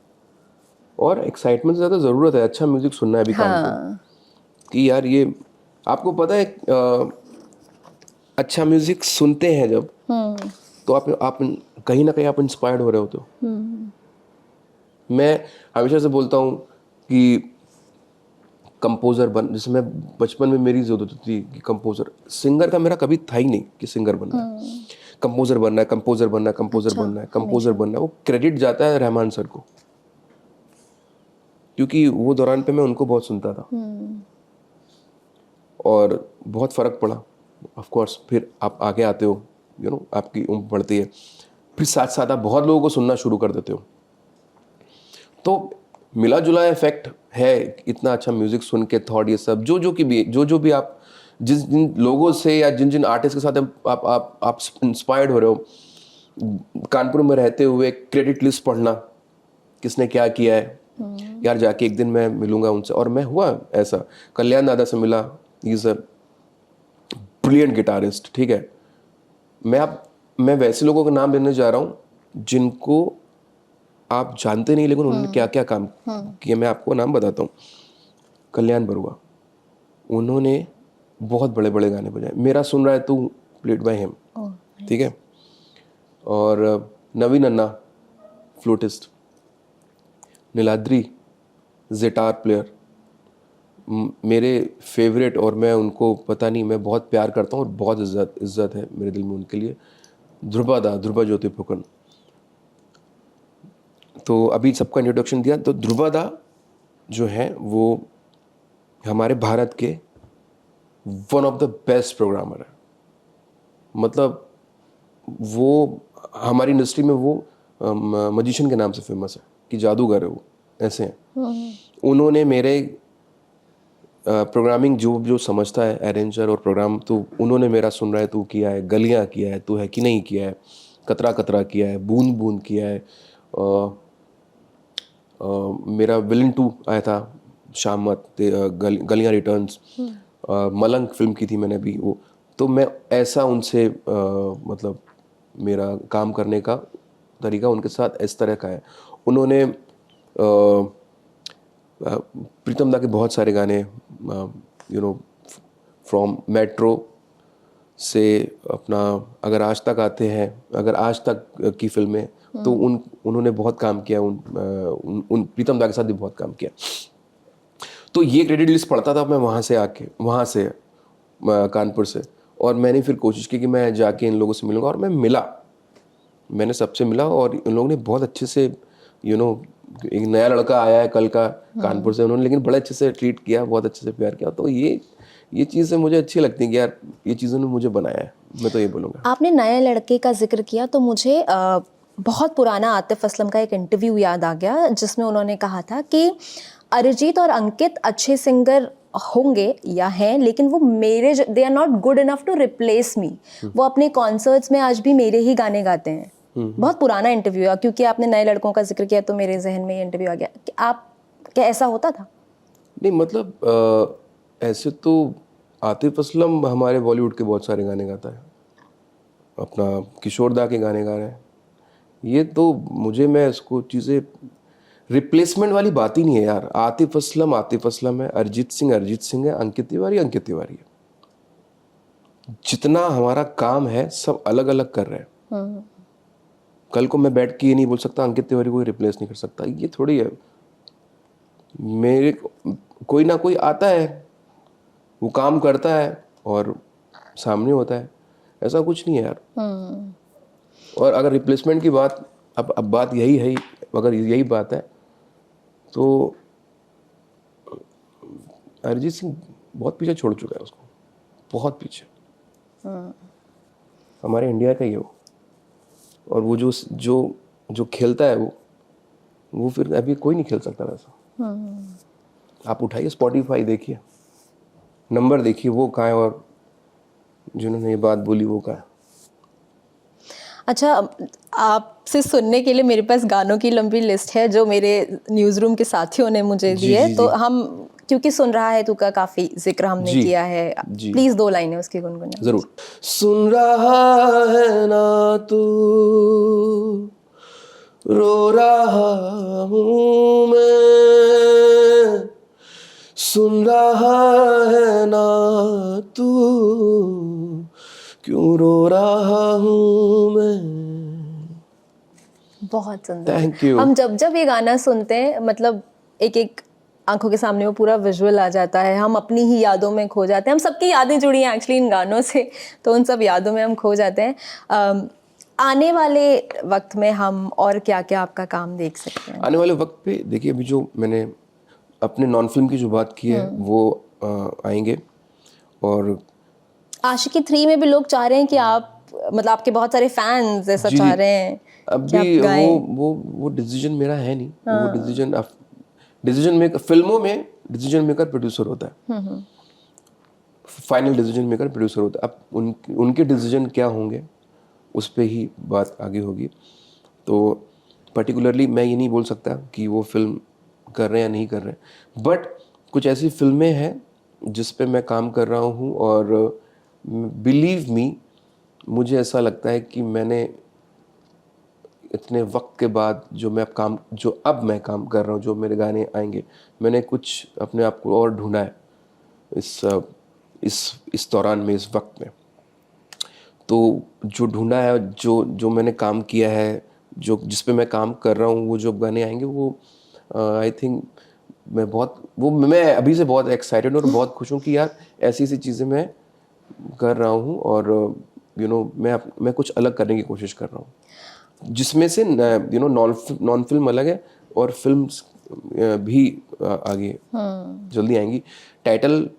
और एक्साइटमेंट से ज़्यादा ज़रूरत है अच्छा म्यूजिक सुनना है अभी काम को, कि यार ये आपको पता है अच्छा म्यूजिक सुनते हैं जब, तो आप कहीं ना कहीं आप इंस्पायर्ड हो रहे होते हो। मैं हमेशा से बोलता हूँ कि कंपोज़र जैसे मैं बचपन में मेरी ज़रूरत थी कि कंपोज़र, सिंगर का मेरा कभी था ही नहीं कि सिंगर बनना है, कंपोज़र बनना है, कंपोज़र बनना है, कंपोज़र बनना है, कंपोज़र बनना है। वो क्रेडिट जाता है रहमान सर को, क्योंकि वो दौरान पे मैं उनको बहुत सुनता था और बहुत फ़र्क पड़ा। ऑफ कोर्स फिर आप आगे आते हो, आपकी उम्र बढ़ती है, फिर साथ साथ आप बहुत लोगों को सुनना शुरू कर देते हो, तो मिला जुला इफेक्ट है। इतना अच्छा म्यूजिक सुन के थॉट ये सब जो भी आप जिन लोगों से या जिन आर्टिस्ट के साथ आप इंस्पायर्ड हो रहे हो, कानपुर में रहते हुए क्रेडिट लिस्ट पढ़ना, किसने क्या किया है, यार जाके एक दिन मैं मिलूंगा उनसे। और मैं हुआ ऐसा, कल्याण दादा से मिला, इज अ ब्रिलियंट गिटारिस्ट, ठीक है। मैं वैसे लोगों का नाम लेने जा रहा हूँ जिनको आप जानते नहीं, लेकिन उन्होंने क्या क्या काम किया। मैं आपको नाम बताता हूँ। कल्याण बरुआ, उन्होंने बहुत बड़े बड़े गाने बजाए। मेरा सुन रहा है तू, प्लेड बाय हिम, ठीक है। और नवीन अन्ना, फ्लूटिस्ट। नीलाद्री, जिटार प्लेयर, मेरे फेवरेट, और मैं उनको पता नहीं, मैं बहुत प्यार करता हूँ और बहुत इज्जत है मेरे दिल में उनके लिए। ध्रुवा ज्योति फुकन। तो अभी सबका इंट्रोडक्शन दिया, तो ध्रुवा जो है वो हमारे भारत के one of the best programmer है। मतलब वो हमारी इंडस्ट्री में वो मजिशियन के नाम से फेमस है कि जादूगर है वो, ऐसे हैं। उन्होंने मेरे प्रोग्रामिंग जो समझता है अरेंजर और प्रोग्राम, तो उन्होंने मेरा सुन रहा है तू किया है, गलियां किया है, तू है कि नहीं किया है, कतरा कतरा किया है, बूंद बूंद किया है। मेरा विलन 2 आया था, शामत, गलियां रिटर्न्स, मलंग फिल्म की थी मैंने अभी वो। तो मैं ऐसा उनसे मतलब मेरा काम करने का तरीका उनके साथ इस तरह का है। उन्होंने प्रीतम दा के बहुत सारे गाने, फ्रॉम मेट्रो से अपना, अगर आज तक आते हैं, अगर आज तक की फिल्में, तो उन्होंने बहुत काम किया। उन प्रीतम दा के साथ भी बहुत काम किया। तो ये क्रेडिट लिस्ट पढ़ता था मैं वहाँ से कानपुर से, और मैंने फिर कोशिश की कि मैं जाके इन लोगों से मिलूंगा, और मैंने सबसे मिला, और इन लोगों ने बहुत अच्छे से एक नया लड़का आया है कल का कानपुर से, उन्होंने लेकिन बड़े अच्छे से ट्रीट किया, बहुत अच्छे से प्यार किया। तो ये चीज़ें मुझे अच्छी लगती हैं कि यार ये चीज़ों ने मुझे बनाया है, मैं तो ये बोलूँगा। आपने नए लड़के का जिक्र किया तो मुझे बहुत पुराना आतिफ असलम का एक इंटरव्यू याद आ गया, जिसमें उन्होंने कहा था कि अरिजीत और अंकित अच्छे सिंगर होंगे या हैं, लेकिन वो they are not good enough to replace me. वो अपने कॉन्सर्ट्स में आज भी मेरे ही गाने गाते हैं। बहुत पुराना इंटरव्यू है, क्योंकि आपने नए लड़कों का जिक्र किया तो मेरे जहन में ये इंटरव्यू आ गया कि आप क्या ऐसा होता था? नहीं, मतलब ऐसे तो आतिफ असलम हमारे बॉलीवुड के बहुत सारे गाने गाता है, अपना किशोर दा के गाने गा रहे हैं। ये तो मैं इसको चीज़ें रिप्लेसमेंट वाली बात ही नहीं है यार। आतिफ असलम है, अरिजीत सिंह है, अंकित तिवारी है। जितना हमारा काम है सब अलग अलग कर रहे हैं। कल को मैं बैठ के ये नहीं बोल सकता अंकित तिवारी को रिप्लेस नहीं कर सकता, ये थोड़ी है। मेरे कोई ना कोई आता है, वो काम करता है और सामने होता है, ऐसा कुछ नहीं है यार। और अगर रिप्लेसमेंट की बात, अब बात यही है, अगर यही बात है तो अरिजीत सिंह बहुत पीछे छोड़ चुका है उसको, बहुत पीछे। हमारे इंडिया का ही हो, और वो जो खेलता है वो फिर अभी कोई नहीं खेल सकता वैसा। आप उठाइए स्पॉटिफाई देखिए, नंबर देखिए, वो कहाँ है, और जिन्होंने ये बात बोली वो कहाँ है। अच्छा, आपसे सुनने के लिए मेरे पास गानों की लंबी लिस्ट है जो मेरे न्यूज़ रूम के साथियों ने मुझे दी है, तो हम क्योंकि सुन रहा है तू का काफी जिक्र हमने जी, किया है, जी। प्लीज 2 लाइनें उसकी गुनगुना। जरूर। सुन रहा है ना तू, रो रहा हूँ मैं, सुन रहा है ना तू, क्यों रो रहा हूँ मैं। बहुत सुंदर। Thank you. हम जब जब ये गाना सुनते हैं मतलब एक एक आंखों के सामने वो पूरा विजुअल आ जाता है, हम अपनी ही यादों में खो जाते हैं। हम सबकी यादें जुड़ी हैं एक्चुअली इन गानों से, तो उन सब यादों में हम खो जाते हैं। आने वाले वक्त में हम और क्या क्या आपका काम देख सकते हैं? आने वाले वक्त पे देखिए, अभी जो मैंने अपने नॉन फिल्म की जो बात की है वो आएंगे। और आशिकी 3 में भी लोग चाह रहे हैं कि आप मतलब आपके बहुत सारे फैंस ऐसा जी चाह जी, रहे हैं कि आप अभी गाएं। वो डिसीजन मेरा है नहीं। वो डिसीजन मेकर फिल्मों में, डिसीजन मेकर प्रोड्यूसर होता है। फाइनल डिसीजन मेकर प्रोड्यूसर होता है। अब उनके डिसीजन क्या होंगे उस पे ही बात आगे होगी। तो पर्टिकुलरली मैं ये नहीं बोल सकता कि वो फिल्म कर रहे हैं या नहीं कर रहे हैं, बट कुछ ऐसी फिल्में हैं जिस पे मैं काम कर रहा हूँ। और बिलीव मी, मुझे ऐसा लगता है कि मैंने इतने वक्त के बाद जो मैं काम कर रहा हूँ, जो मेरे गाने आएंगे, मैंने कुछ अपने आप को और ढूंढा है इस दौरान में, इस वक्त में। तो जो ढूंढा है, जो मैंने काम किया है, जिस पे मैं काम कर रहा हूँ, वो जो गाने आएंगे वो आई थिंक मैं अभी से बहुत एक्साइटेड और बहुत खुश हूँ कि यार ऐसी ऐसी चीज़ें मैं कर रहा हूँ। और मैं कुछ अलग करने की कोशिश कर रहा हूँ, जिसमें से नॉन फिल्म अलग है और फिल्म भी आगे जल्दी आएंगी। टाइटल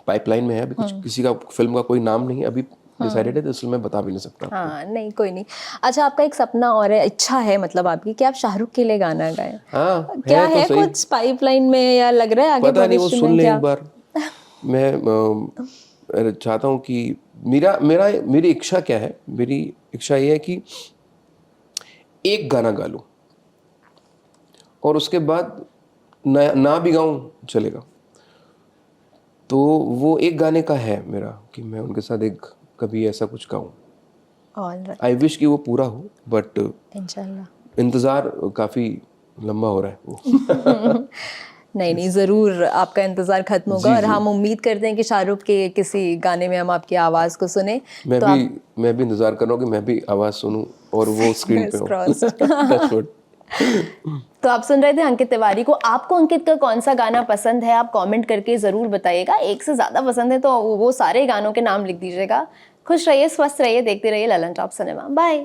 पाइपलाइन में है, अभी कुछ किसी का फिल्म का कोई नाम नहीं अभी डिसाइडेड है, तो इसलिए मैं बता भी नहीं सकता। हाँ नहीं, कोई नहीं। अच्छा, आपका एक सपना और है, इच्छा है मतलब आपकी कि आप शाहरुख के लिए गाना गाएं। हाँ, क्या है तो है सही। कुछ पाइपलाइन में या लग रहा है आगे पता नहीं, वो भविष्य सुन में ले क्या? एक बार। मैं चाहता हूँ कि मेरी इच्छा क्या है, मेरी इच्छा ये है कि एक गाना गा लूँ और उसके बाद ना भी गाऊँ चलेगा। तो वो एक गाने का है मेरा कि मैं उनके साथ एक कभी ऐसा कुछ गाऊँ। ऑलराइट, आई विश कि वो पूरा हो, बट इंशाल्लाह। इंतज़ार काफ़ी लंबा हो रहा है वो। नहीं नहीं, ज़रूर आपका इंतज़ार खत्म होगा जी और जी, हम उम्मीद करते हैं कि शाहरुख के किसी गाने में हम आपकी आवाज़ को सुने। मैं तो भी आप मैं भी इंतज़ार कर रहा हूँ कि मैं भी आवाज़ सुनूं और वो स्क्रीन पे Fingers हो। crossed। Touch wood. तो आप सुन रहे थे अंकित तिवारी को। आपको अंकित का कौन सा गाना पसंद है, आप कमेंट करके ज़रूर बताइएगा। एक से ज़्यादा पसंद है तो वो सारे गानों के नाम लिख दीजिएगा। खुश रहिए, स्वस्थ रहिए, देखते रहिए ललन टॉप सिनेमा। बाय।